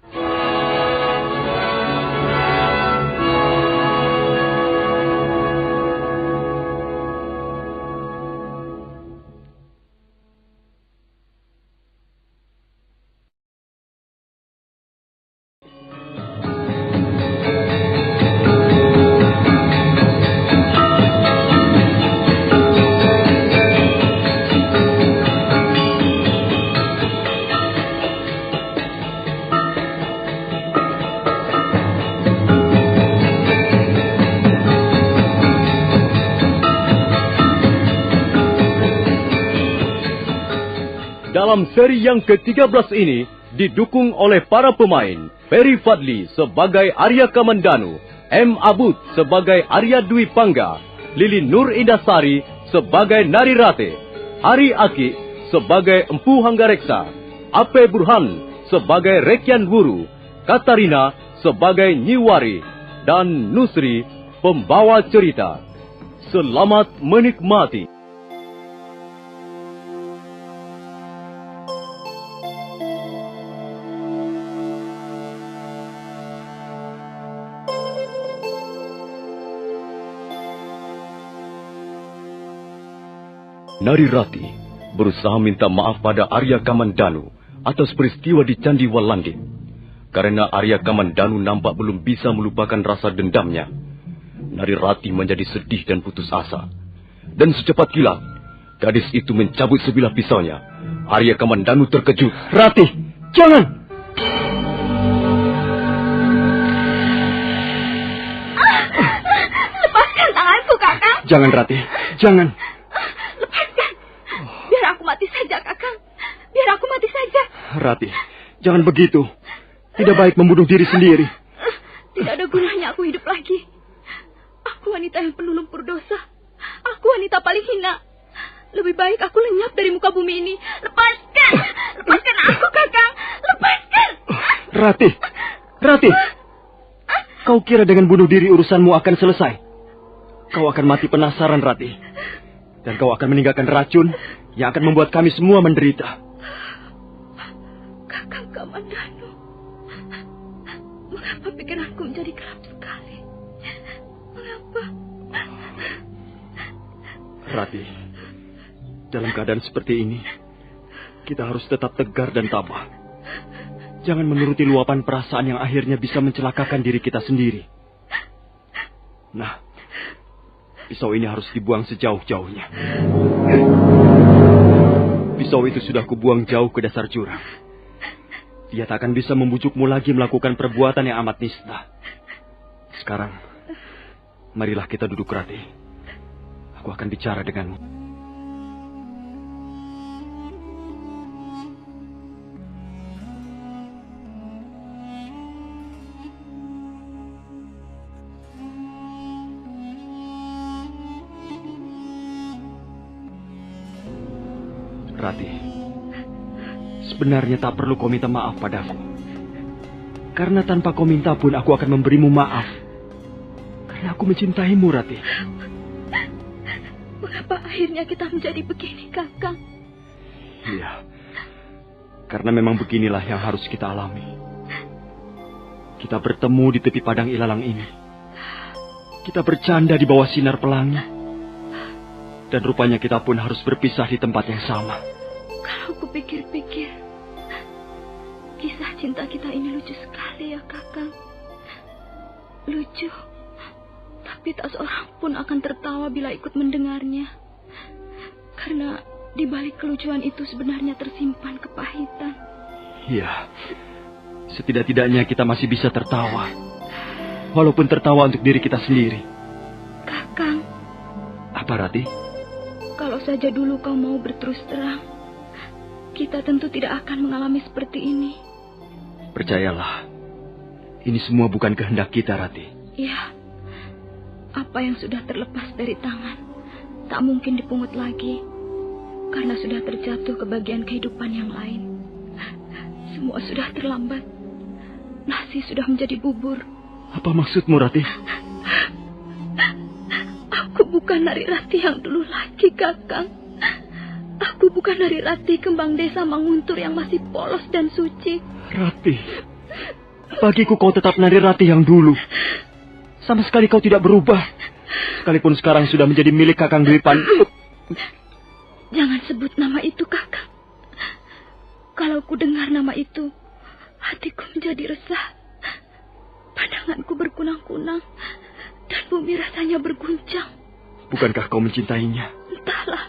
dalam seri yang ke-13 ini didukung oleh para pemain Ferry Fadli sebagai Arya Kamandanu, M. Abud sebagai Arya Dwi Pangga, Lili Nur Indasari sebagai Nari Rate, Hari Aki sebagai Empu Hanggareksa, Ape Burhan sebagai Rekyan Wuru, Katarina sebagai Nyiwari, dan Nusri pembawa cerita. Selamat menikmati. Nari Rati berusaha minta maaf pada Arya Kamandanu atas peristiwa di Candi Walandi. Karena Arya Kamandanu nampak belum bisa melupakan rasa dendamnya, Nari Rati menjadi sedih dan putus asa. Dan secepat kilat, gadis itu mencabut sebilah pisaunya. Arya Kamandanu terkejut. Rati, jangan! Lepaskan tanganku, Kakang. Jangan, Rati, jangan. Lepaskan. Biar aku mati saja, Kakang. Biar aku mati saja. Rati, jangan begitu. Tidak baik membunuh diri sendiri. Tidak ada gunanya aku hidup lagi. Aku wanita yang penuh lumpur dosa. Aku wanita paling hina. Lebih baik aku lenyap dari muka bumi ini. Lepaskan! Lepaskan aku, Kakang! Lepaskan! Rati! Kau kira dengan bunuh diri urusanmu akan selesai? Kau akan mati penasaran, Rati. Dan kau akan meninggalkan racun yang akan membuat kami semua menderita. Kakang Kamandanu, mengapa pikiranku menjadi gelap sekali? Mengapa? Rati, dalam keadaan seperti ini, kita harus tetap tegar dan tabah. Jangan menuruti luapan perasaan yang akhirnya bisa mencelakakan diri kita sendiri. Nah, pisau ini harus dibuang sejauh-jauhnya. Pisau itu sudah kubuang jauh ke dasar jurang. Dia tak akan bisa membujukmu lagi melakukan perbuatan yang amat nista. Sekarang, marilah kita duduk, Rati. Aku akan bicara denganmu. Rati, sebenarnya tak perlu kau minta maaf padaku. Karena tanpa kau minta pun aku akan memberimu maaf. Karena aku mencintaimu, Rati. Mengapa akhirnya kita menjadi begini, Kakang? Iya, karena memang beginilah yang harus kita alami. Kita bertemu di tepi padang ilalang ini. Kita bercanda di bawah sinar pelangi. Dan rupanya kita pun harus berpisah di tempat yang sama. Kalau kupikir-pikir, kisah cinta kita ini lucu sekali ya, Kakang. Lucu, tapi tak seorang pun akan tertawa bila ikut mendengarnya. Karena di balik kelucuan itu sebenarnya tersimpan kepahitan. Iya, setidak-tidaknya kita masih bisa tertawa. Walaupun tertawa untuk diri kita sendiri. Kakang. Apa, Rati? Kalau saja dulu kau mau berterus terang, kita tentu tidak akan mengalami seperti ini. Percayalah, ini semua bukan kehendak kita, Rati. Iya, apa yang sudah terlepas dari tangan tak mungkin dipungut lagi, karena sudah terjatuh ke bagian kehidupan yang lain. Semua sudah terlambat. Nasi sudah menjadi bubur. Apa maksudmu, Rati? Aku bukan Nari Rati yang dulu lagi, Kakang. Aku bukan Nari Rati kembang desa Manguntur yang masih polos dan suci. Rati, bagiku kau tetap Nari Rati yang dulu. Sama sekali kau tidak berubah. Sekalipun sekarang sudah menjadi milik Kakang Dwi Pangga. Jangan sebut nama itu, Kakang. Kalau ku dengar nama itu, hatiku menjadi resah. Pandanganku berkunang-kunang dan bumi rasanya berguncang. Bukankah kau mencintainya? Entahlah.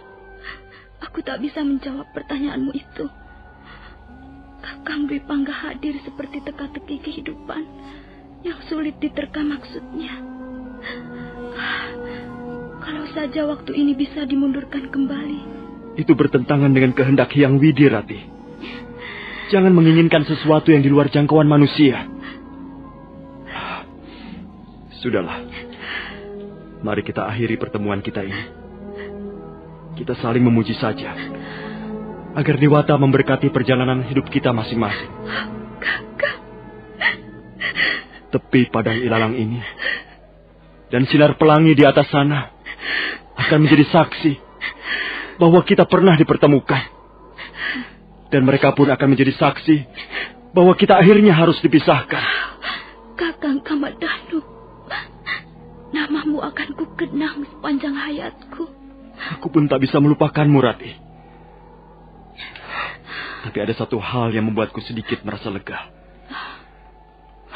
Aku tak bisa menjawab pertanyaanmu itu. Kakang Dwi Pangga hadir seperti teka-teki kehidupan yang sulit diterka maksudnya. Kalau saja waktu ini bisa dimundurkan kembali. Itu bertentangan dengan kehendak Hyang Widi, Rati. Jangan menginginkan sesuatu yang di luar jangkauan manusia. Sudahlah. Mari kita akhiri pertemuan kita ini. Kita saling memuji saja, agar Dewata memberkati perjalanan hidup kita masing-masing. Kakang. Tepi padang ilalang ini dan sinar pelangi di atas sana akan menjadi saksi bahwa kita pernah dipertemukan. Dan mereka pun akan menjadi saksi bahwa kita akhirnya harus dipisahkan. Kakang Kamandanu, namamu akan kukenang sepanjang hayatku. Aku pun tak bisa melupakanmu, Rati. Tapi ada satu hal yang membuatku sedikit merasa lega.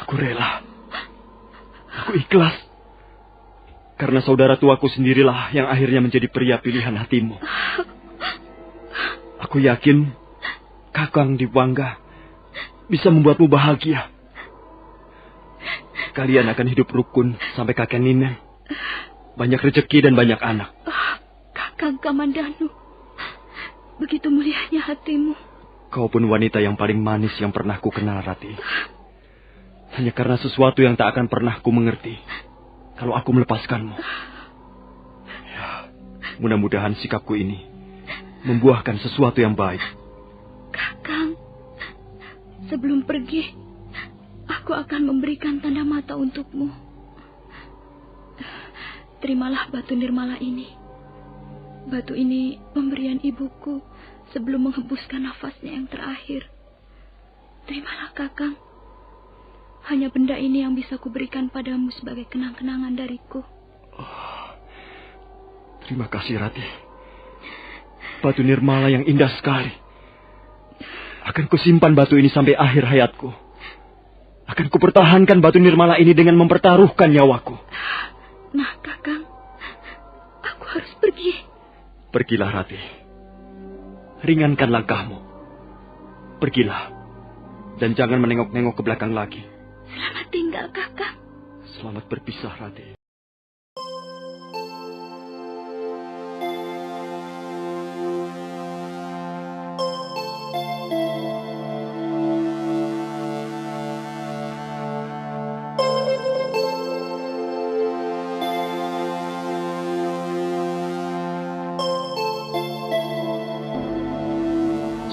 Aku rela. Aku ikhlas. Karena saudara tuaku sendirilah yang akhirnya menjadi pria pilihan hatimu. Aku yakin Kakang Dwipangga bisa membuatmu bahagia. Kalian akan hidup rukun sampai kakek nenek. Banyak rezeki dan banyak anak. Kakang Kamandanu, begitu mulianya hatimu. Kau pun wanita yang paling manis yang pernah ku kenal, Rati. Hanya karena sesuatu yang tak akan pernah ku mengerti kalau aku melepaskanmu. Ya, mudah-mudahan sikapku ini membuahkan sesuatu yang baik. Kakang, sebelum pergi, aku akan memberikan tanda mata untukmu. Terimalah batu nirmala ini. Batu ini pemberian ibuku sebelum menghembuskan nafasnya yang terakhir. Terimalah, Kakang. Hanya benda ini yang bisa kuberikan padamu sebagai kenang-kenangan dariku. Oh, terima kasih, Rati. Batu nirmala yang indah sekali. Akan kusimpan batu ini sampai akhir hayatku. Akan kupertahankan batu nirmala ini dengan mempertaruhkan nyawaku. Nah, Kakang, aku harus pergi. Pergilah, Rati. Ringankan langkahmu. Pergilah. Dan jangan menengok-nengok ke belakang lagi. Selamat tinggal, Kakang. Selamat berpisah, Rati.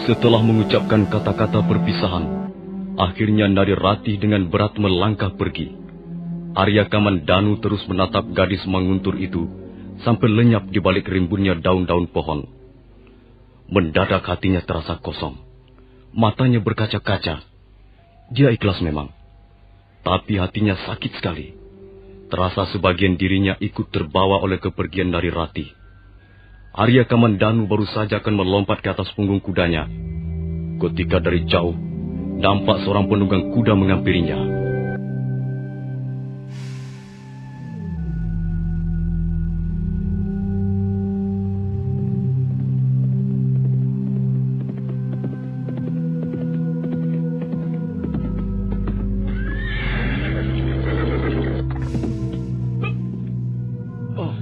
Setelah mengucapkan kata-kata perpisahan, akhirnya Narirati dengan berat melangkah pergi. Arya Kamandanu terus menatap gadis menguntur itu sampai lenyap di balik rimbunnya daun-daun pohon. Mendadak hatinya terasa kosong. Matanya berkaca-kaca. Dia ikhlas memang. Tapi hatinya sakit sekali. Terasa sebagian dirinya ikut terbawa oleh kepergian Narirati. Arya Kamandanu baru saja akan melompat ke atas punggung kudanya. Ketika dari jauh, nampak seorang penunggang kuda menghampirinya. Oh,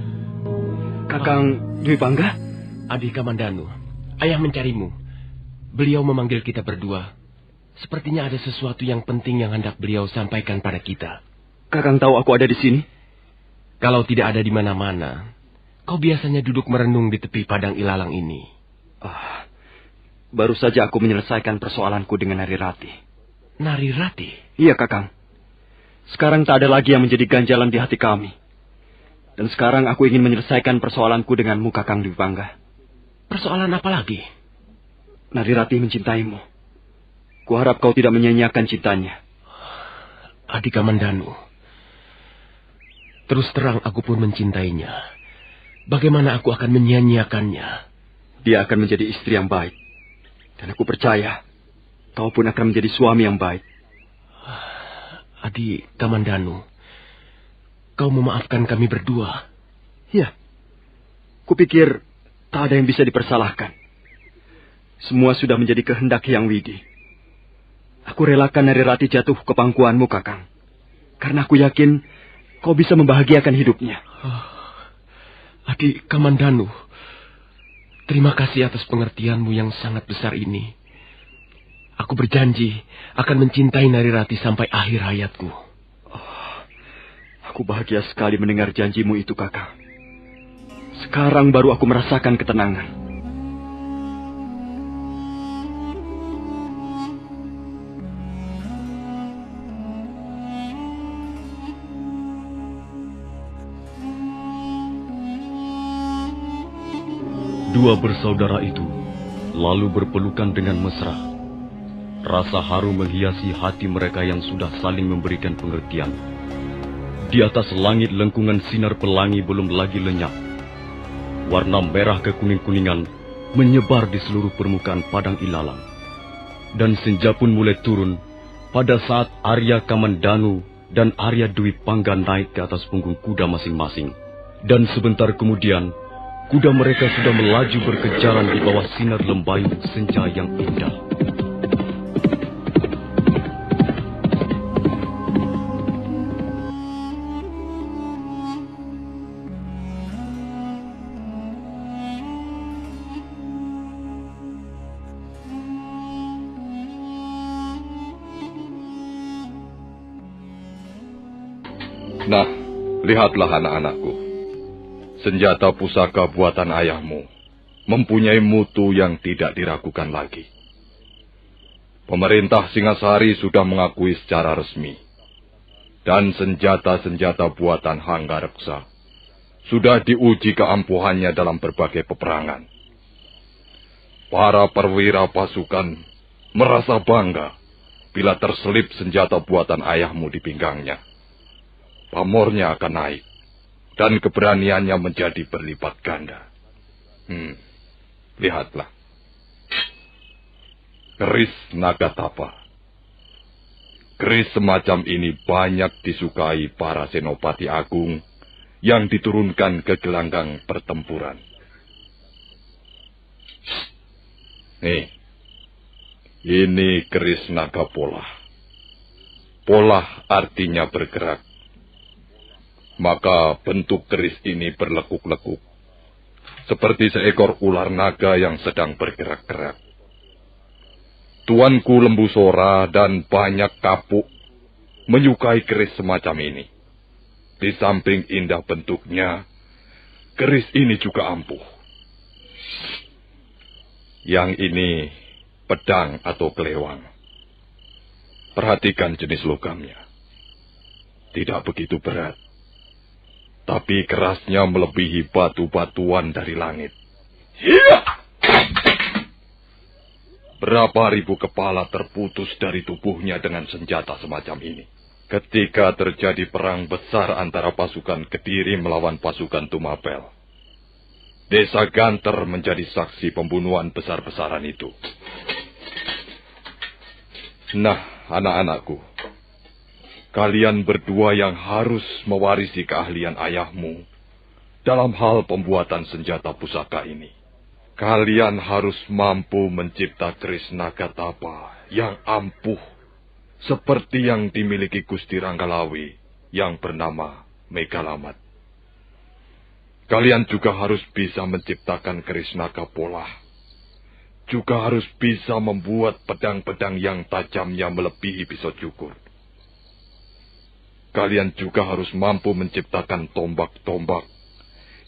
Kakang Dwipangga? Adi Kamandanu, ayah mencarimu. Beliau memanggil kita berdua. Sepertinya ada sesuatu yang penting yang hendak beliau sampaikan pada kita. Kakang tahu aku ada di sini? Kalau tidak ada di mana-mana, kau biasanya duduk merenung di tepi padang ilalang ini. Baru saja aku menyelesaikan persoalanku dengan Narirati. Narirati? Iya, Kakang. Sekarang tak ada lagi yang menjadi ganjalan di hati kami. Dan sekarang aku ingin menyelesaikan persoalanku denganmu, Kakang Dwipangga. Persoalan apa lagi? Narirati mencintaimu. Kuharap kau tidak menyia-nyiakan cintanya. Adi Kamandanu, terus terang aku pun mencintainya. Bagaimana aku akan menyia-nyiakannya? Dia akan menjadi istri yang baik. Dan aku percaya, kau pun akan menjadi suami yang baik. Adi Kamandanu, kau memaafkan kami berdua? Ya, kupikir tak ada yang bisa dipersalahkan. Semua sudah menjadi kehendak Hyang Widi. Aku relakan Narirati jatuh ke pangkuanmu, Kakang. Karena aku yakin kau bisa membahagiakan hidupnya. Adi Kamandanu, terima kasih atas pengertianmu yang sangat besar ini. Aku berjanji akan mencintai Narirati sampai akhir hayatku. Aku bahagia sekali mendengar janjimu itu, Kakang. Sekarang baru aku merasakan ketenangan. Dua bersaudara itu lalu berpelukan dengan mesra. Rasa haru menghiasi hati mereka yang sudah saling memberikan pengertian. Di atas langit lengkungan sinar pelangi belum lagi lenyap. Warna merah kekuning-kuningan menyebar di seluruh permukaan padang ilalang. Dan senja pun mulai turun pada saat Arya Kamandanu dan Arya Dwi Pangga naik ke atas punggung kuda masing-masing. Dan sebentar kemudian, kuda mereka sudah melaju berkejaran di bawah sinar lembayung senja yang indah. Nah, lihatlah anak-anakku. Senjata pusaka buatan ayahmu mempunyai mutu yang tidak diragukan lagi. Pemerintah Singasari sudah mengakui secara resmi. Dan senjata-senjata buatan Hanggareksa sudah diuji keampuhannya dalam berbagai peperangan. Para perwira pasukan merasa bangga bila terselip senjata buatan ayahmu di pinggangnya. Pamornya akan naik, dan keberaniannya menjadi berlipat ganda. Lihatlah. Keris Nagatapa. Keris semacam ini banyak disukai para senopati agung yang diturunkan ke gelanggang pertempuran. Nih, ini keris naga polah. Polah artinya bergerak. Maka bentuk keris ini berlekuk-lekuk, seperti seekor ular naga yang sedang bergerak-gerak. Tuanku Lembu Sora dan banyak kapuk menyukai keris semacam ini. Di samping indah bentuknya, keris ini juga ampuh. Yang ini pedang atau kelewang. Perhatikan jenis logamnya. Tidak begitu berat. Tapi kerasnya melebihi batu-batuan dari langit. Berapa ribu kepala terputus dari tubuhnya dengan senjata semacam ini. Ketika terjadi perang besar antara pasukan Kediri melawan pasukan Tumapel. Desa Ganter menjadi saksi pembunuhan besar-besaran itu. Nah, anak-anakku. Kalian berdua yang harus mewarisi keahlian ayahmu dalam hal pembuatan senjata pusaka ini. Kalian harus mampu mencipta keris Nagatapa yang ampuh, seperti yang dimiliki Gusti Ranggalawi yang bernama Megalamat. Kalian juga harus bisa menciptakan keris naga polah. Juga harus bisa membuat pedang-pedang yang tajamnya melebihi pisau cukur. Kalian juga harus mampu menciptakan tombak-tombak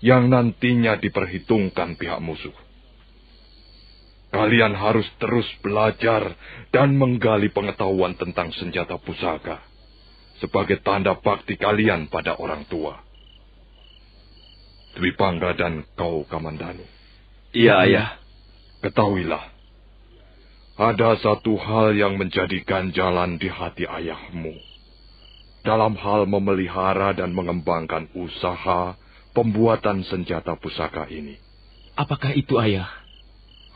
yang nantinya diperhitungkan pihak musuh. Kalian harus terus belajar dan menggali pengetahuan tentang senjata pusaka sebagai tanda bakti kalian pada orang tua. Dwi Pangga dan kau, Kamandanu. Iya, Ayah. Ketahuilah, ada satu hal yang menjadi ganjalan di hati ayahmu dalam hal memelihara dan mengembangkan usaha pembuatan senjata pusaka ini. Apakah itu, Ayah?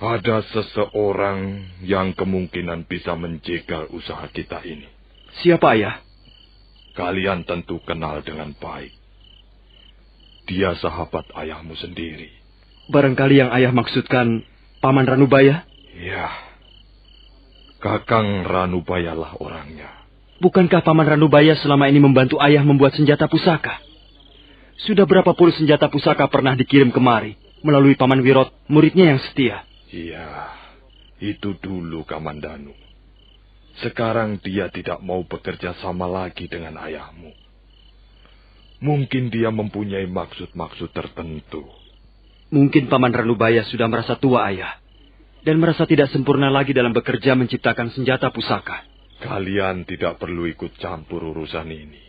Ada seseorang yang kemungkinan bisa menjegal usaha kita ini. Siapa, Ayah? Kalian tentu kenal dengan baik. Dia sahabat ayahmu sendiri. Barangkali yang Ayah maksudkan Paman Ranubaya? Ya, Kakang Ranubayalah orangnya. Bukankah Paman Ranubaya selama ini membantu Ayah membuat senjata pusaka? Sudah berapa puluh senjata pusaka pernah dikirim kemari melalui Paman Wirot, muridnya yang setia. Iya, itu dulu, Kamandanu. Sekarang dia tidak mau bekerja sama lagi dengan ayahmu. Mungkin dia mempunyai maksud-maksud tertentu. Mungkin Paman Ranubaya sudah merasa tua, Ayah. Dan merasa tidak sempurna lagi dalam bekerja menciptakan senjata pusaka. Kalian tidak perlu ikut campur urusan ini.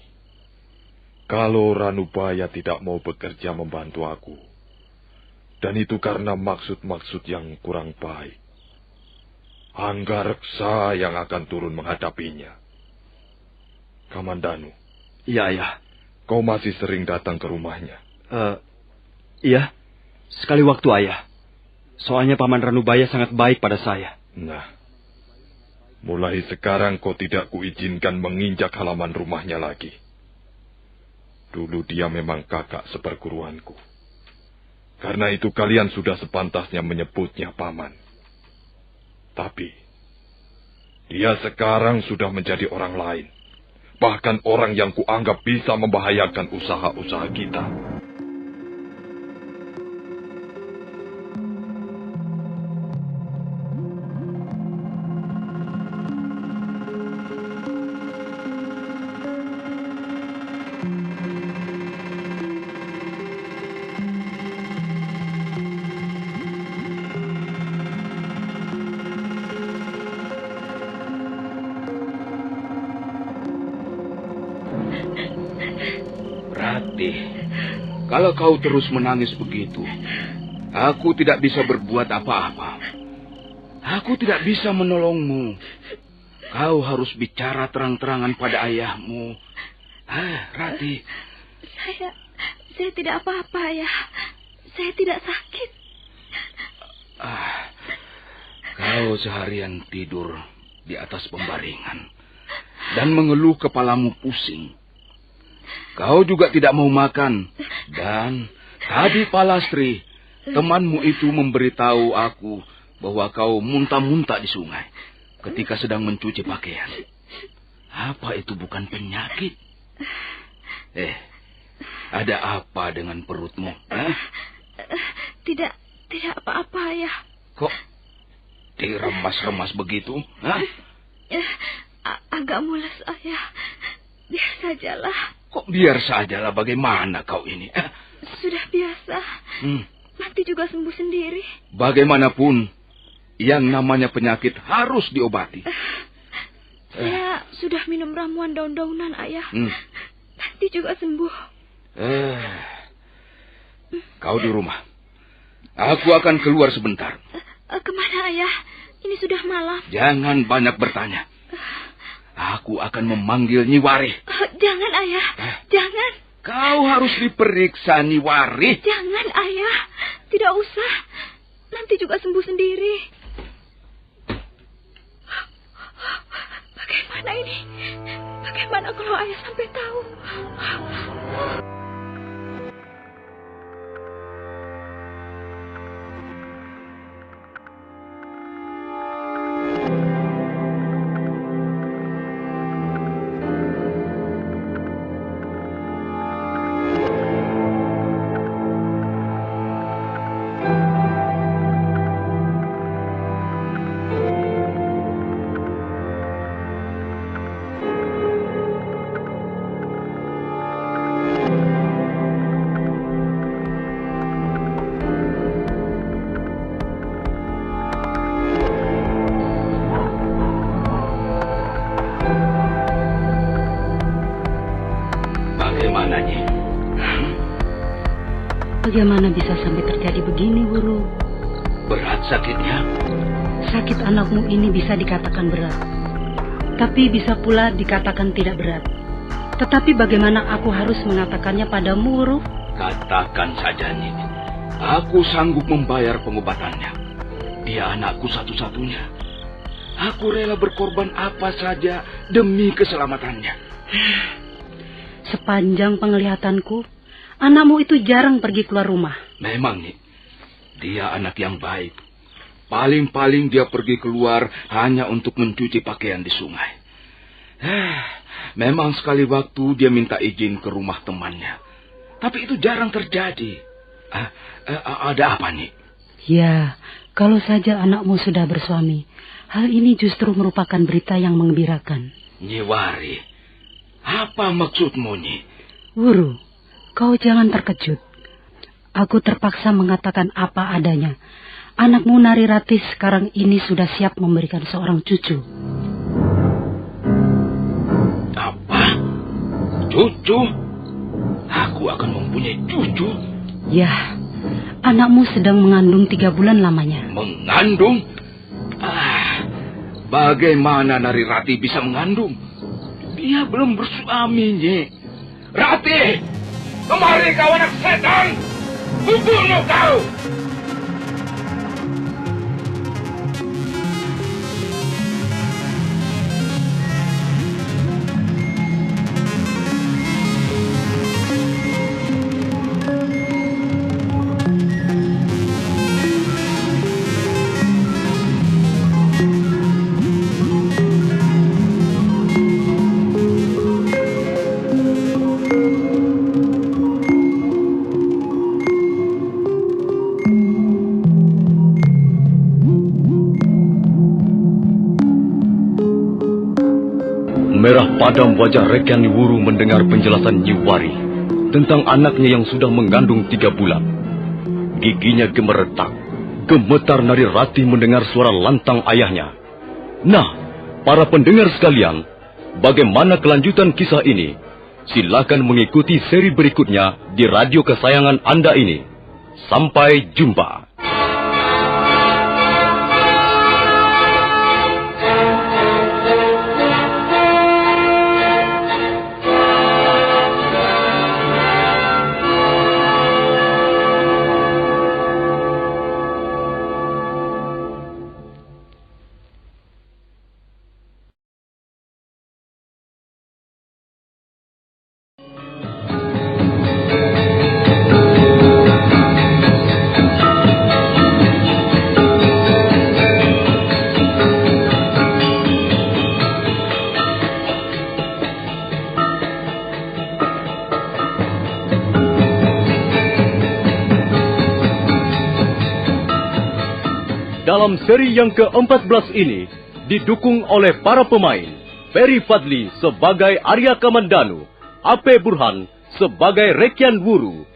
Kalau Ranubaya tidak mau bekerja membantu aku, dan itu karena maksud-maksud yang kurang baik, Anggareksa yang akan turun menghadapinya. Kamandanu. Iya, Ayah. Kau masih sering datang ke rumahnya? Iya. Sekali waktu, Ayah. Soalnya Paman Ranubaya sangat baik pada saya. Nah, mulai sekarang kau tidak kuizinkan menginjak halaman rumahnya lagi. Dulu dia memang kakak seperguruanku. Karena itu kalian sudah sepantasnya menyebutnya Paman. Tapi, dia sekarang sudah menjadi orang lain. Bahkan orang yang kuanggap bisa membahayakan usaha-usaha kita. Kalau kau terus menangis begitu, aku tidak bisa berbuat apa-apa. Aku tidak bisa menolongmu. Kau harus bicara terang-terangan pada ayahmu. Rati. Saya tidak apa-apa, Ayah. Saya tidak sakit. Kau seharian tidur di atas pembaringan dan mengeluh kepalamu pusing. Kau juga tidak mau makan. Dan tadi Palastri, temanmu itu memberitahu aku bahwa kau muntah-muntah di sungai ketika sedang mencuci pakaian. Apa itu bukan penyakit? Ada apa dengan perutmu? Tidak apa-apa, Ayah. Kok diremas-remas begitu? Agak mules, Ayah. Biar sajalah. Kok biar sajalah, bagaimana kau ini? Sudah biasa. Nanti juga sembuh sendiri. Bagaimanapun, yang namanya penyakit harus diobati. Saya sudah minum ramuan daun-daunan, Ayah. Nanti juga sembuh. Kau di rumah. Aku akan keluar sebentar. Kemana, Ayah? Ini sudah malam. Jangan banyak bertanya. Aku akan memanggil Nyi Warih. Jangan, Ayah. Jangan. Kau harus diperiksa, Nyi Warih. Jangan, Ayah. Tidak usah. Nanti juga sembuh sendiri. Bagaimana ini? Bagaimana kalau Ayah sampai tahu? Bagaimana bisa sampai terjadi begini, Wuru? Berat sakitnya? Sakit anakmu ini bisa dikatakan berat. Tapi bisa pula dikatakan tidak berat. Tetapi bagaimana aku harus mengatakannya padamu, Wuru? Katakan saja, Nyi. Aku sanggup membayar pengobatannya. Dia anakku satu-satunya. Aku rela berkorban apa saja demi keselamatannya. Sepanjang penglihatanku, anakmu itu jarang pergi keluar rumah. Memang, Nyi. Dia anak yang baik. Paling-paling dia pergi keluar hanya untuk mencuci pakaian di sungai. Memang sekali waktu dia minta izin ke rumah temannya. Tapi itu jarang terjadi. Ada apa, Nyi? Ya, kalau saja anakmu sudah bersuami, Hal ini justru merupakan berita yang menggembirakan. Nyi Wari, apa maksudmu, Nyi? Wuru, kau jangan terkejut. Aku terpaksa mengatakan apa adanya. Anakmu Nari Rati sekarang ini sudah siap memberikan seorang cucu. Apa? Cucu? Aku akan mempunyai cucu? Ya, anakmu sedang mengandung 3 bulan lamanya. Mengandung? Bagaimana Nari Rati bisa mengandung? Dia belum bersuami, Nyi. Rati! Kemari kau anak setan! Kubunuh kau! Merah padam wajah Rekyan Wuru mendengar penjelasan Nyi Wari tentang anaknya yang sudah mengandung 3 bulan. Giginya gemeretak, gemetar Nari Rati mendengar suara lantang ayahnya. Nah, para pendengar sekalian, bagaimana kelanjutan kisah ini? Silakan mengikuti seri berikutnya di radio kesayangan Anda ini. Sampai jumpa. Dalam seri yang ke-14 ini didukung oleh para pemain Ferry Fadli sebagai Arya Kamandanu, Ape Burhan sebagai Rekyan Wuru,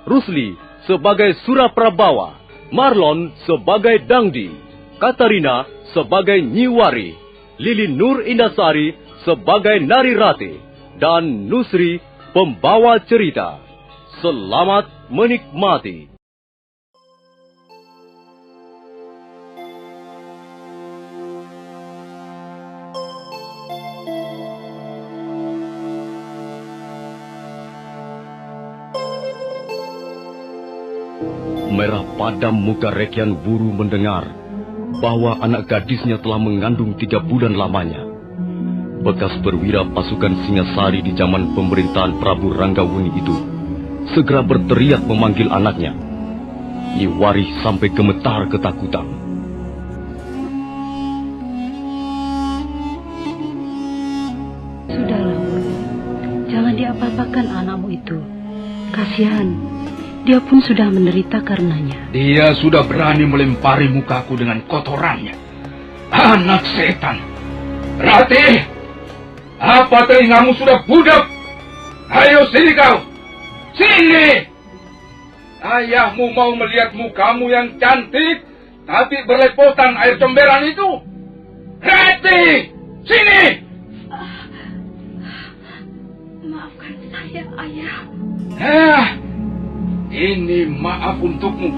Rusli sebagai Suraprabawa, Marlon sebagai Dangdi, Katarina sebagai Nyi Wari, Lili Nur Indasari sebagai Nari Rati, dan Nusri pembawa cerita. Selamat menikmati. Merah padam muka Rekyan Wuru mendengar bahwa anak gadisnya telah mengandung 3 bulan lamanya. Bekas perwira pasukan Singasari di zaman pemerintahan Prabu Ranggawuni itu segera berteriak memanggil anaknya. Nyi Wari sampai gemetar ketakutan. Sudahlah, Wuru. Jangan diapa-apakan anakmu itu. Kasihan. Dia pun sudah menderita karenanya. Dia sudah berani melempari mukaku dengan kotorannya. Anak setan. Rati! Apa telingamu sudah budak? Ayo sini kau. Sini! Ayahmu mau melihat mukamu yang cantik, tapi berlepotan air comberan itu. Rati! Sini! Maafkan saya, Ayah. Ini maaf untukmu.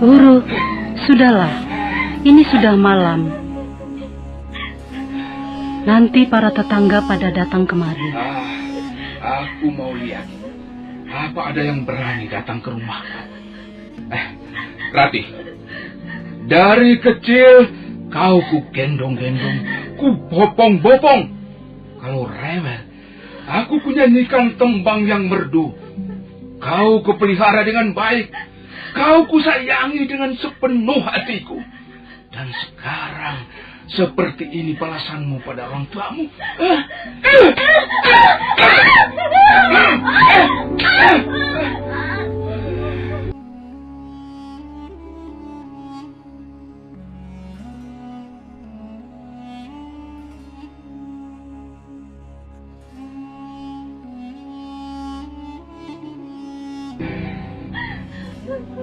Wuru, sudahlah. Ini sudah malam. Nanti para tetangga pada datang kemari. Aku mau lihat. Apa ada yang berani datang ke rumahku? Rati, dari kecil kau ku gendong-gendong, ku bopong-bopong. Kalau rewel, aku kunyanyikan tembang yang merdu. Kau kupelihara dengan baik. Kau kusayangi dengan sepenuh hatiku. Dan sekarang, seperti ini balasanmu pada orang tuamu.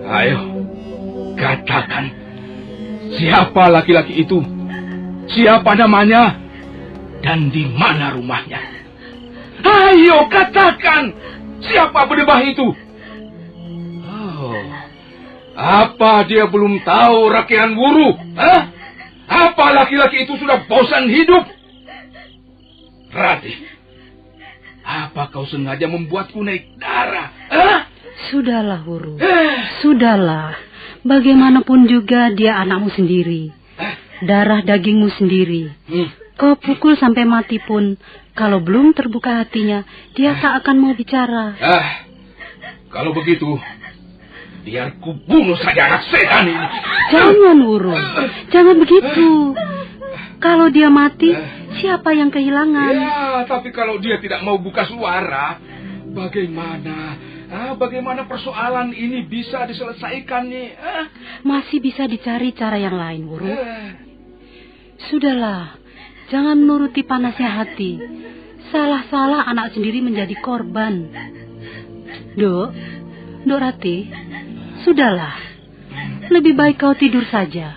Ayo, katakan, siapa laki-laki itu? Siapa namanya? Dan di mana rumahnya? Ayo, katakan, siapa berdebah itu? Oh, apa dia belum tahu Rakyat Wuru? Hah? Apa laki-laki itu sudah bosan hidup? Ratih, apa kau sengaja membuatku naik darah? Hah? Sudahlah, Wuru. Sudahlah. Bagaimanapun juga dia anakmu sendiri. Darah dagingmu sendiri. Kau pukul sampai mati pun, kalau belum terbuka hatinya, dia tak akan mau bicara. Kalau begitu, biar ku bunuh saja anak setan ini. Jangan, Wuru. Jangan begitu. Kalau dia mati, siapa yang kehilangan? Ya, tapi kalau dia tidak mau buka suara, bagaimana? Bagaimana persoalan ini bisa diselesaikan nih? Masih bisa dicari cara yang lain, Wuru. Sudahlah, jangan menuruti panasnya hati. Salah-salah anak sendiri menjadi korban. Dok Ratih, sudahlah. Lebih baik kau tidur saja.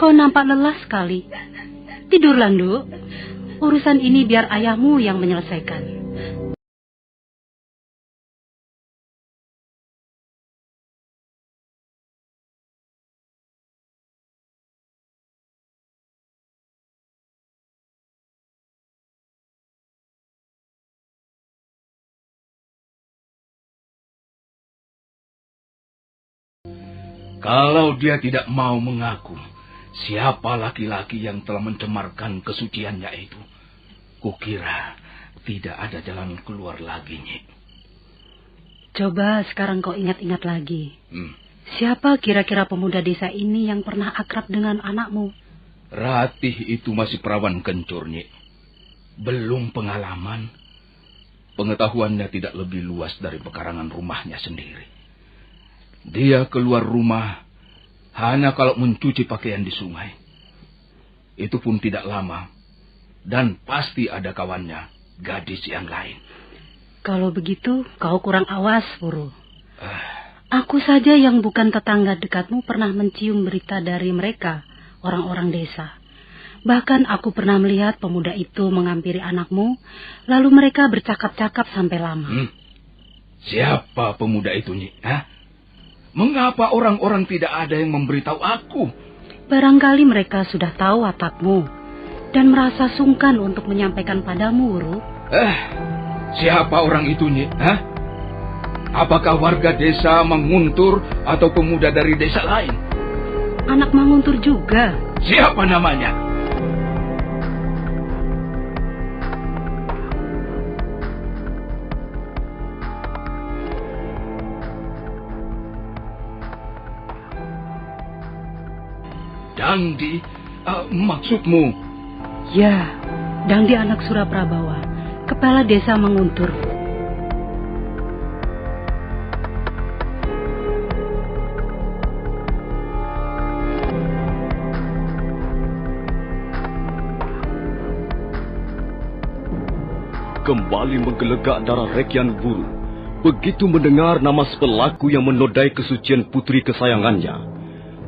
Kau nampak lelah sekali. Tidurlah, Dok. Urusan ini biar ayahmu yang menyelesaikan. Kalau dia tidak mau mengaku siapa laki-laki yang telah mencemarkan kesuciannya itu, kukira tidak ada jalan keluar lagi, Nyik. Coba sekarang kau ingat-ingat lagi. Siapa kira-kira pemuda desa ini yang pernah akrab dengan anakmu? Ratih itu masih perawan kencur, Nyik. Belum pengalaman. Pengetahuannya tidak lebih luas dari pekarangan rumahnya sendiri. Dia keluar rumah hanya kalau mencuci pakaian di sungai. Itu pun tidak lama. Dan pasti ada kawannya, gadis yang lain. Kalau begitu, kau kurang awas, Wuru. Aku saja yang bukan tetangga dekatmu pernah mencium berita dari mereka, orang-orang desa. Bahkan aku pernah melihat pemuda itu menghampiri anakmu, lalu mereka bercakap-cakap sampai lama. Siapa pemuda itu, Nyik? Mengapa orang-orang tidak ada yang memberitahu aku? Barangkali mereka sudah tahu watakmu dan merasa sungkan untuk menyampaikan padamu, Wuru. Siapa orang itu, Nyik? Apakah warga desa Manguntur atau pemuda dari desa lain? Anak Manguntur juga. Siapa namanya? Dangdi, maksudmu? Ya, Dangdi anak Suraprabawa, kepala desa Manguntur. Kembali menggelegak darah Rakyat Wuru begitu mendengar nama pelaku yang menodai kesucian putri kesayangannya.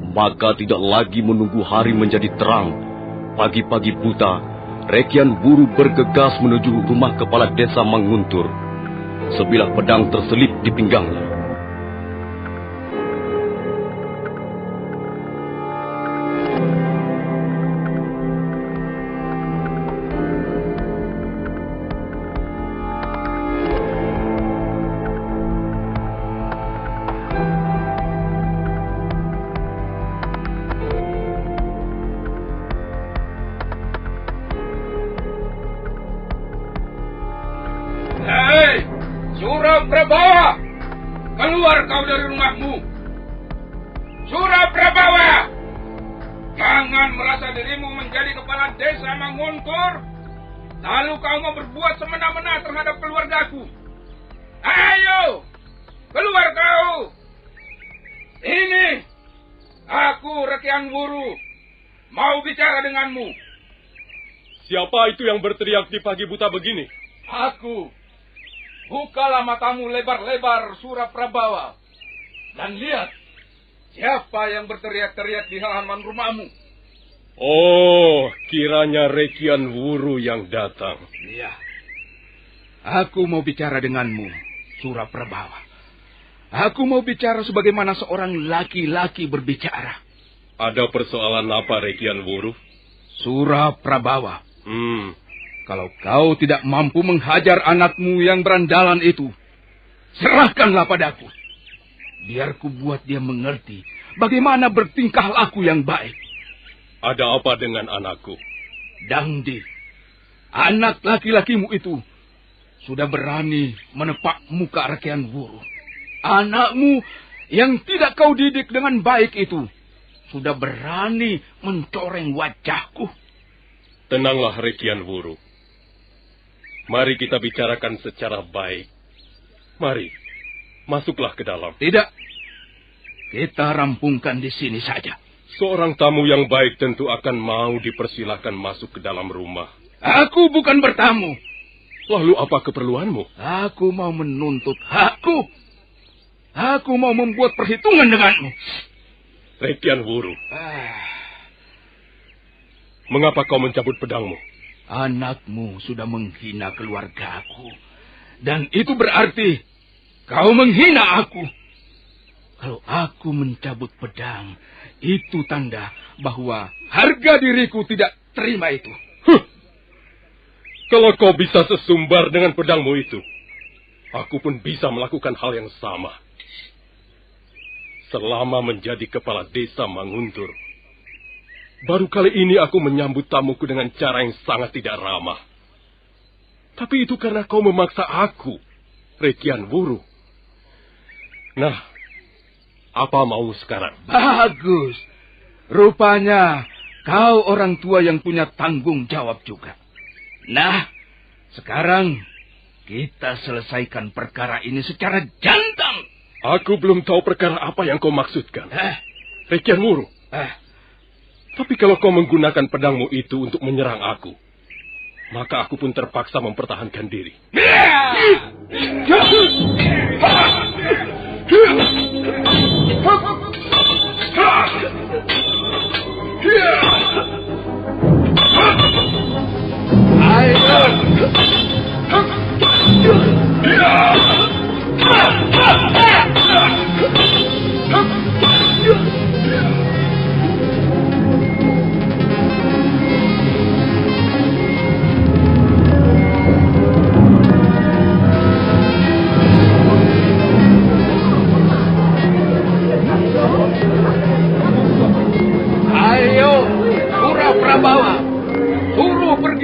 Maka tidak lagi menunggu hari menjadi terang. Pagi-pagi buta, Rakyat Wuru bergegas menuju rumah kepala desa Manguntur. Sebilah pedang terselip di pinggangnya. Suraprabawa, keluar kau dari rumahmu. Suraprabawa, jangan merasa dirimu menjadi kepala desa Manguntur, lalu kau mau berbuat semena-mena terhadap keluargaku. Ayo, keluar kau. Ini, aku Rakyat Wuru, mau bicara denganmu. Siapa itu yang berteriak di pagi buta begini? Aku. Bukalah matamu lebar-lebar, Suraprabawa. Dan lihat, Siapa yang berteriak-teriak di halaman rumahmu? Oh, kiranya Rekian Wuru yang datang. Iya. Aku mau bicara denganmu, Suraprabawa. Aku mau bicara sebagaimana seorang laki-laki berbicara. Ada persoalan apa, Rekian Wuru? Suraprabawa. Kalau kau tidak mampu menghajar anakmu yang berandalan itu, serahkanlah padaku. Biar ku buat dia mengerti bagaimana bertingkah laku yang baik. Ada apa dengan anakku? Dangdi, anak laki-lakimu itu sudah berani menepak muka Rekian Wuru. Anakmu yang tidak kau didik dengan baik itu sudah berani mencoreng wajahku. Tenanglah, Rekian Wuru. Mari kita bicarakan secara baik. Mari, masuklah ke dalam. Tidak. Kita rampungkan di sini saja. Seorang tamu yang baik tentu akan mau dipersilahkan masuk ke dalam rumah. Aku bukan bertamu. Lalu apa keperluanmu? Aku mau menuntut hakku. Aku mau membuat perhitungan denganmu. Rekian Wuru. Mengapa kau mencabut pedangmu? Anakmu sudah menghina keluargaku. Dan itu berarti kau menghina aku. Kalau aku mencabut pedang, itu tanda bahwa harga diriku tidak terima itu. Kalau kau bisa sesumbar dengan pedangmu itu, aku pun bisa melakukan hal yang sama. Selama menjadi kepala desa Manguntur, baru kali ini aku menyambut tamuku dengan cara yang sangat tidak ramah. Tapi itu karena kau memaksa aku, Rekian Wuru. Nah, apa mau sekarang? Bagus. Rupanya kau orang tua yang punya tanggung jawab juga. Nah, sekarang kita selesaikan perkara ini secara jantan. Aku belum tahu perkara apa yang kau maksudkan. Rekian Wuru. Tapi kalau kau menggunakan pedangmu itu untuk menyerang aku, maka aku pun terpaksa mempertahankan diri.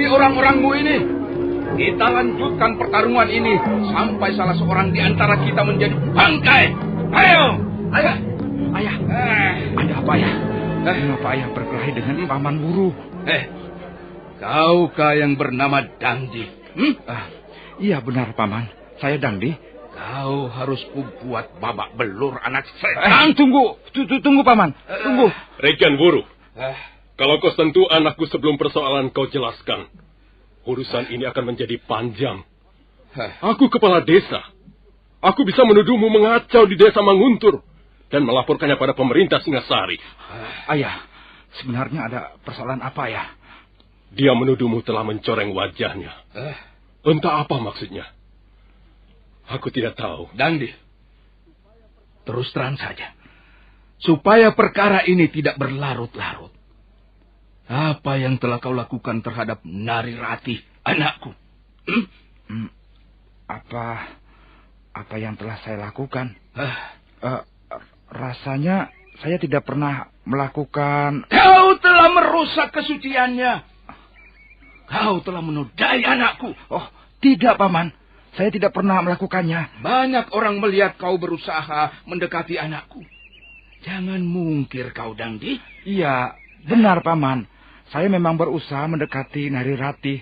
Orang-orangmu ini. Kita lanjutkan pertarungan ini sampai salah seorang di antara kita menjadi bangkai. Ayo! Ayah! Ayah! Ada apa ya? Kenapa ayah berkelahi dengan Paman Wuru? Kaukah yang bernama Dangdi? Iya benar, Paman. Saya Dangdi. Kau harus kubuat babak belur anak setan. Tunggu, Paman. Tunggu. Rekian Wuru. Kalau kau sentuh anakku sebelum persoalan kau jelaskan, urusan ini akan menjadi panjang. Aku kepala desa. Aku bisa menuduhmu mengacau di desa Manguntur dan melaporkannya pada pemerintah Singasari. Ayah, sebenarnya ada persoalan apa ya? Dia menuduhmu telah mencoreng wajahnya. Entah apa maksudnya. Aku tidak tahu. Dangdi, terus terang saja. Supaya perkara ini tidak berlarut-larut. Apa yang telah kau lakukan terhadap Nari Ratih, anakku? Apa yang telah saya lakukan? Rasanya saya tidak pernah melakukan... Kau telah merusak kesuciannya. Kau telah menodai anakku. Oh, tidak, Paman. Saya tidak pernah melakukannya. Banyak orang melihat kau berusaha mendekati anakku. Jangan mungkir kau, Dangdi. Iya, benar, Paman. Saya memang berusaha mendekati Nari Ratih.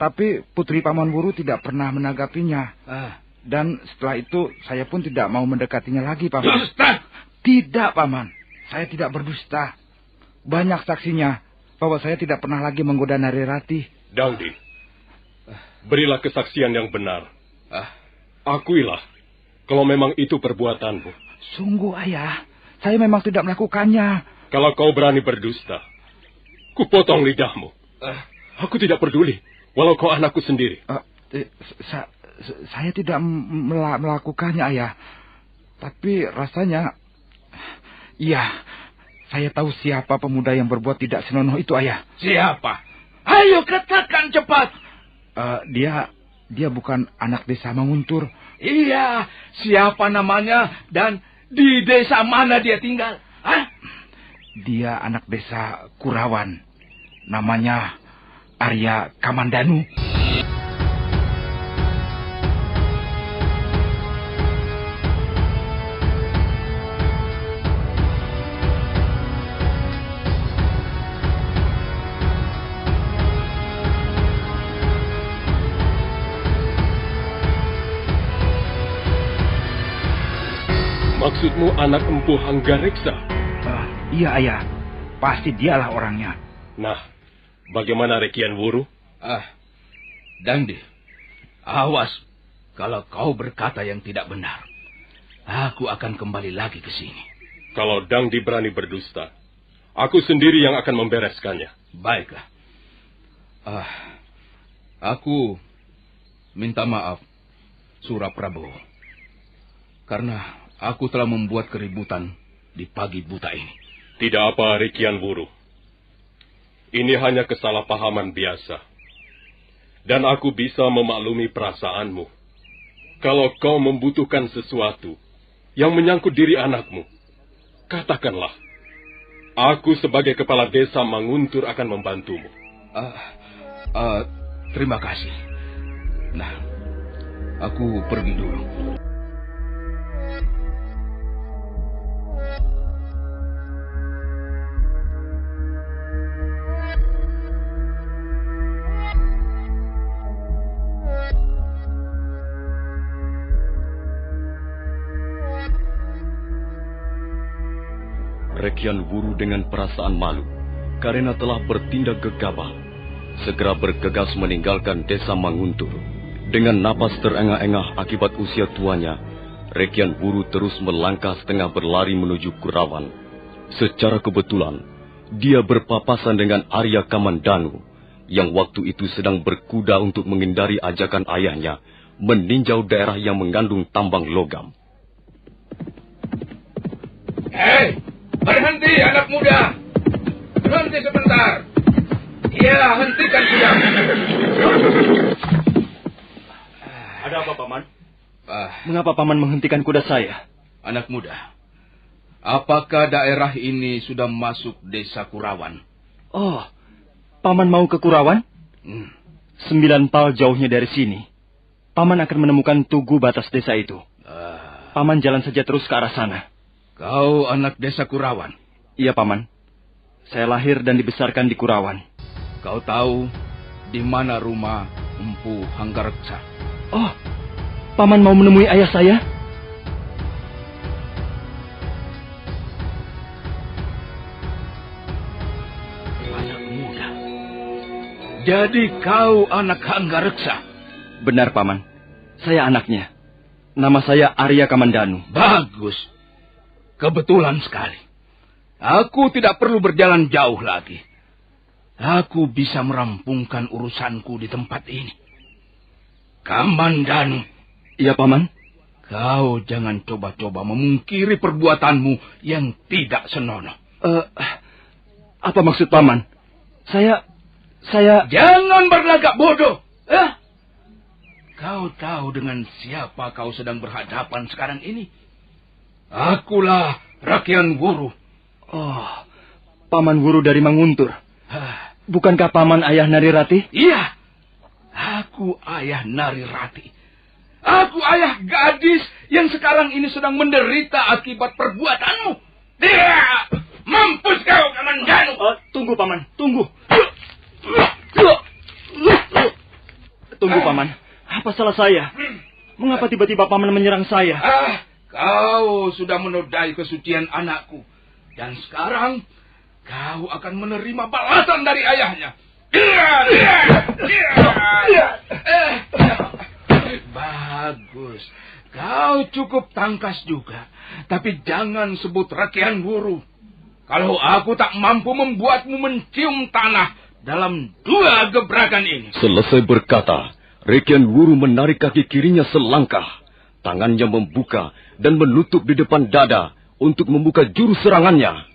Tapi Putri Paman Wuru tidak pernah menanggapinya. Dan setelah itu saya pun tidak mau mendekatinya lagi, Paman. Dusta! Tidak, Paman. Saya tidak berdusta. Banyak saksinya bahwa saya tidak pernah lagi menggoda Nari Ratih. Dangdi, berilah kesaksian yang benar. Akuilah kalau memang itu perbuatanmu. Sungguh, Ayah. Saya memang tidak melakukannya. Kalau kau berani berdusta, kupotong lidahmu. Aku tidak peduli, walau kau anakku sendiri. Saya tidak melakukannya, Ayah. Tapi rasanya... Iya, saya tahu siapa pemuda yang berbuat tidak senonoh itu, Ayah. Siapa? Ayo katakan cepat. Dia bukan anak desa Manguntur. Iya, siapa namanya dan di desa mana dia tinggal? Hah? Dia anak desa Kurawan. Namanya Arya Kamandanu. Maksudmu anak empu Hanggareksa? Iya, Ayah. Pasti dialah orangnya. Nah, bagaimana Rekian Wuru? Dangdi, awas kalau kau berkata yang tidak benar. Aku akan kembali lagi ke sini. Kalau Dangdi berani berdusta, aku sendiri yang akan membereskannya. Baiklah. Aku minta maaf, Suraprabowo. Karena aku telah membuat keributan di pagi buta ini. Tidak apa, Rekian Wuru. Ini hanya kesalahpahaman biasa. Dan aku bisa memaklumi perasaanmu. Kalau kau membutuhkan sesuatu yang menyangkut diri anakmu, katakanlah. Aku sebagai kepala desa Manguntur akan membantumu. Terima kasih. Nah, aku pergi dulu. Rekian Wuru dengan perasaan malu karena telah bertindak gegabah, segera bergegas meninggalkan desa Manguntur. Dengan napas terengah-engah akibat usia tuanya, Rekian Wuru terus melangkah setengah berlari menuju Kurawan. Secara kebetulan, dia berpapasan dengan Arya Kamandanu yang waktu itu sedang berkuda untuk menghindari ajakan ayahnya meninjau daerah yang mengandung tambang logam. Hei! Berhenti, anak muda. Berhenti sebentar. Ya, hentikan dia. Ada apa, Paman? Mengapa Paman menghentikan kuda saya? Anak muda, apakah daerah ini sudah masuk desa Kurawan? Oh, Paman mau ke Kurawan? 9 pal jauhnya dari sini. Paman akan menemukan tugu batas desa itu. Paman jalan saja terus ke arah sana. Kau anak desa Kurawan? Iya, Paman. Saya lahir dan dibesarkan di Kurawan. Kau tahu di mana rumah Empu Hanggareksa? Oh, Paman mau menemui ayah saya? Anak muda. Jadi kau anak Hanggareksa? Benar, Paman. Saya anaknya. Nama saya Arya Kamandanu. Bagus. Kebetulan sekali. Aku tidak perlu berjalan jauh lagi. Aku bisa merampungkan urusanku di tempat ini. Kamandanu. Iya, Paman. Kau jangan coba-coba memungkiri perbuatanmu yang tidak senonoh. Apa maksud Paman? Saya... Jangan berlagak bodoh. Kau tahu dengan siapa kau sedang berhadapan sekarang ini? Akulah Rekian Wuru. Oh, Paman Wuru dari Manguntur. Bukankah Paman ayah Narirati? Iya, aku ayah Narirati. Aku ayah gadis yang sekarang ini sedang menderita akibat perbuatanmu. Mampus kau, Kamandanu. Tunggu, Paman, tunggu. Tunggu, Paman. Apa salah saya? Mengapa tiba-tiba Paman menyerang saya? Kau sudah menodai kesucian anakku. Dan sekarang kau akan menerima balasan dari ayahnya. Bagus. Kau cukup tangkas juga. Tapi jangan sebut Rekian Wuru. Kalau aku tak mampu membuatmu mencium tanah dalam 2 gebrakan ini. Selesai berkata, Rekian Wuru menarik kaki kirinya selangkah. Tangannya membuka dan menutup di depan dada untuk membuka jurus serangannya.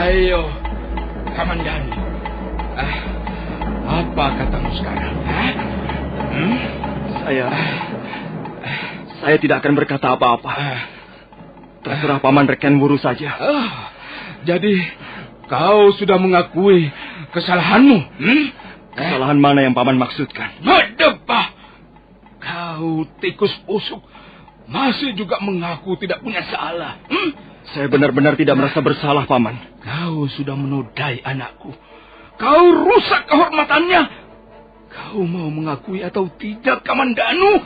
Ayo, Kamandanu. Apa katamu sekarang? Saya tidak akan berkata apa-apa. Terserah Paman Rekian Wuru saja. Jadi, kau sudah mengakui kesalahanmu? Kesalahan mana yang Paman maksudkan? Berdebah! Kau tikus busuk. Masih juga mengaku tidak punya salah. Saya benar-benar tidak merasa bersalah, Paman. Kau sudah menodai anakku. Kau rusak kehormatannya. Kau mau mengakui atau tidak, Kamandanu?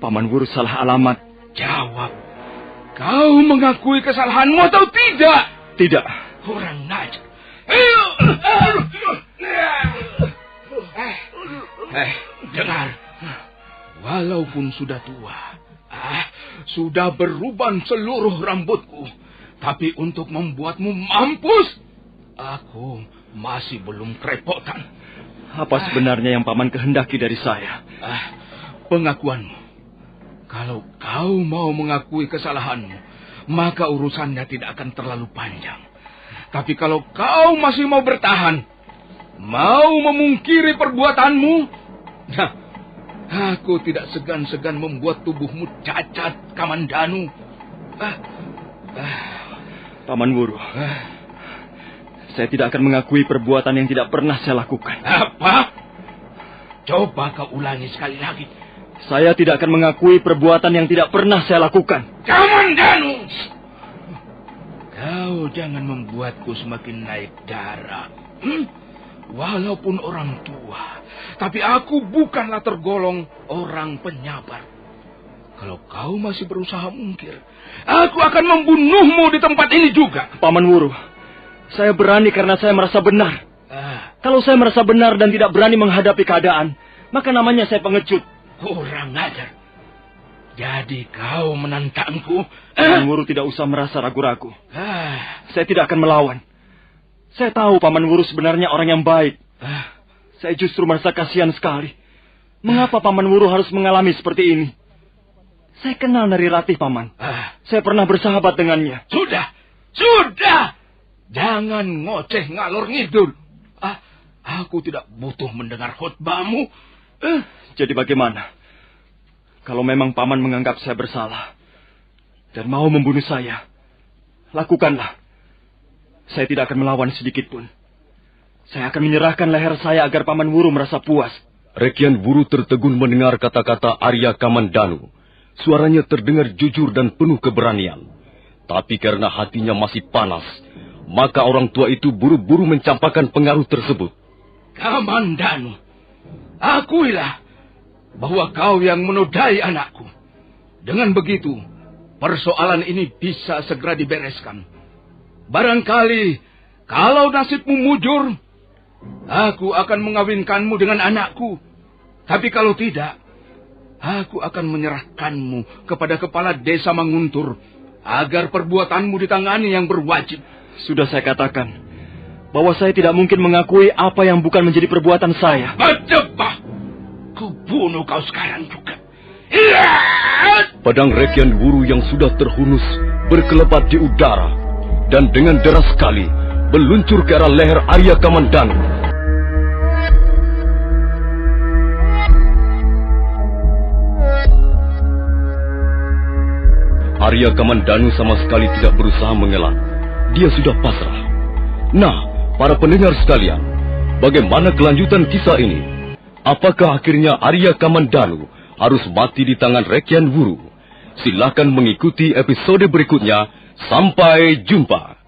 Paman Wuru salah alamat. Jawab. Kau mengakui kesalahanmu atau tidak? Tidak. Kurang ajar. Dengar. Walaupun sudah tua, sudah beruban seluruh rambutku, tapi untuk membuatmu mampus, aku masih belum kerepotan. Apa sebenarnya yang Paman kehendaki dari saya? Pengakuanmu. Kalau kau mau mengakui kesalahanmu, maka urusannya tidak akan terlalu panjang. Tapi kalau kau masih mau bertahan, mau memungkiri perbuatanmu, nah, aku tidak segan-segan membuat tubuhmu cacat, Kamandanu. Paman Wuru, saya tidak akan mengakui perbuatan yang tidak pernah saya lakukan. Apa? Coba kau ulangi sekali lagi. Saya tidak akan mengakui perbuatan yang tidak pernah saya lakukan. Kamandanu! Kau jangan membuatku semakin naik darah. Walaupun orang tua, tapi aku bukanlah tergolong orang penyabar. Kalau kau masih berusaha mungkir, aku akan membunuhmu di tempat ini juga. Paman Wuru, saya berani karena saya merasa benar. Kalau saya merasa benar dan tidak berani menghadapi keadaan, maka namanya saya pengecut. Kurang ajar. Jadi kau menantangku? Paman Wuru tidak usah merasa ragu-ragu. Saya tidak akan melawan. Saya tahu Paman Wuru sebenarnya orang yang baik. Saya justru merasa kasihan sekali. Mengapa Paman Wuru harus mengalami seperti ini? Saya kenal Nari Ratih, Paman. Saya pernah bersahabat dengannya. Sudah! Jangan ngoceh ngalor ngidul. Aku tidak butuh mendengar khutbahmu. Jadi bagaimana? Kalau memang Paman menganggap saya bersalah dan mau membunuh saya, lakukanlah. Saya tidak akan melawan sedikit pun. Saya akan menyerahkan leher saya agar Paman Wuru merasa puas. Rekian Wuru tertegun mendengar kata-kata Arya Kamandanu. Suaranya terdengar jujur dan penuh keberanian. Tapi karena hatinya masih panas, maka orang tua itu buru-buru mencampakkan pengaruh tersebut. Kamandanu, akuilah bahwa kau yang menodai anakku. Dengan begitu, persoalan ini bisa segera dibereskan. Barangkali, kalau nasibmu mujur, aku akan mengawinkanmu dengan anakku. Tapi kalau tidak, aku akan menyerahkanmu kepada kepala desa Manguntur, agar perbuatanmu ditangani yang berwajib. Sudah saya katakan, bahwa saya tidak mungkin mengakui apa yang bukan menjadi perbuatan saya. Berdebah! Kubunuh kau sekarang juga. Pedang Rekian Wuru yang sudah terhunus berkelebat di udara, dan dengan deras sekali meluncur ke arah leher Arya Kamandanu. Arya Kamandanu sama sekali tidak berusaha mengelak. Dia sudah pasrah. Nah, para pendengar sekalian, bagaimana kelanjutan kisah ini? Apakah akhirnya Arya Kamandanu harus mati di tangan Rekian Wuru? Silakan mengikuti episode berikutnya. Sampai jumpa.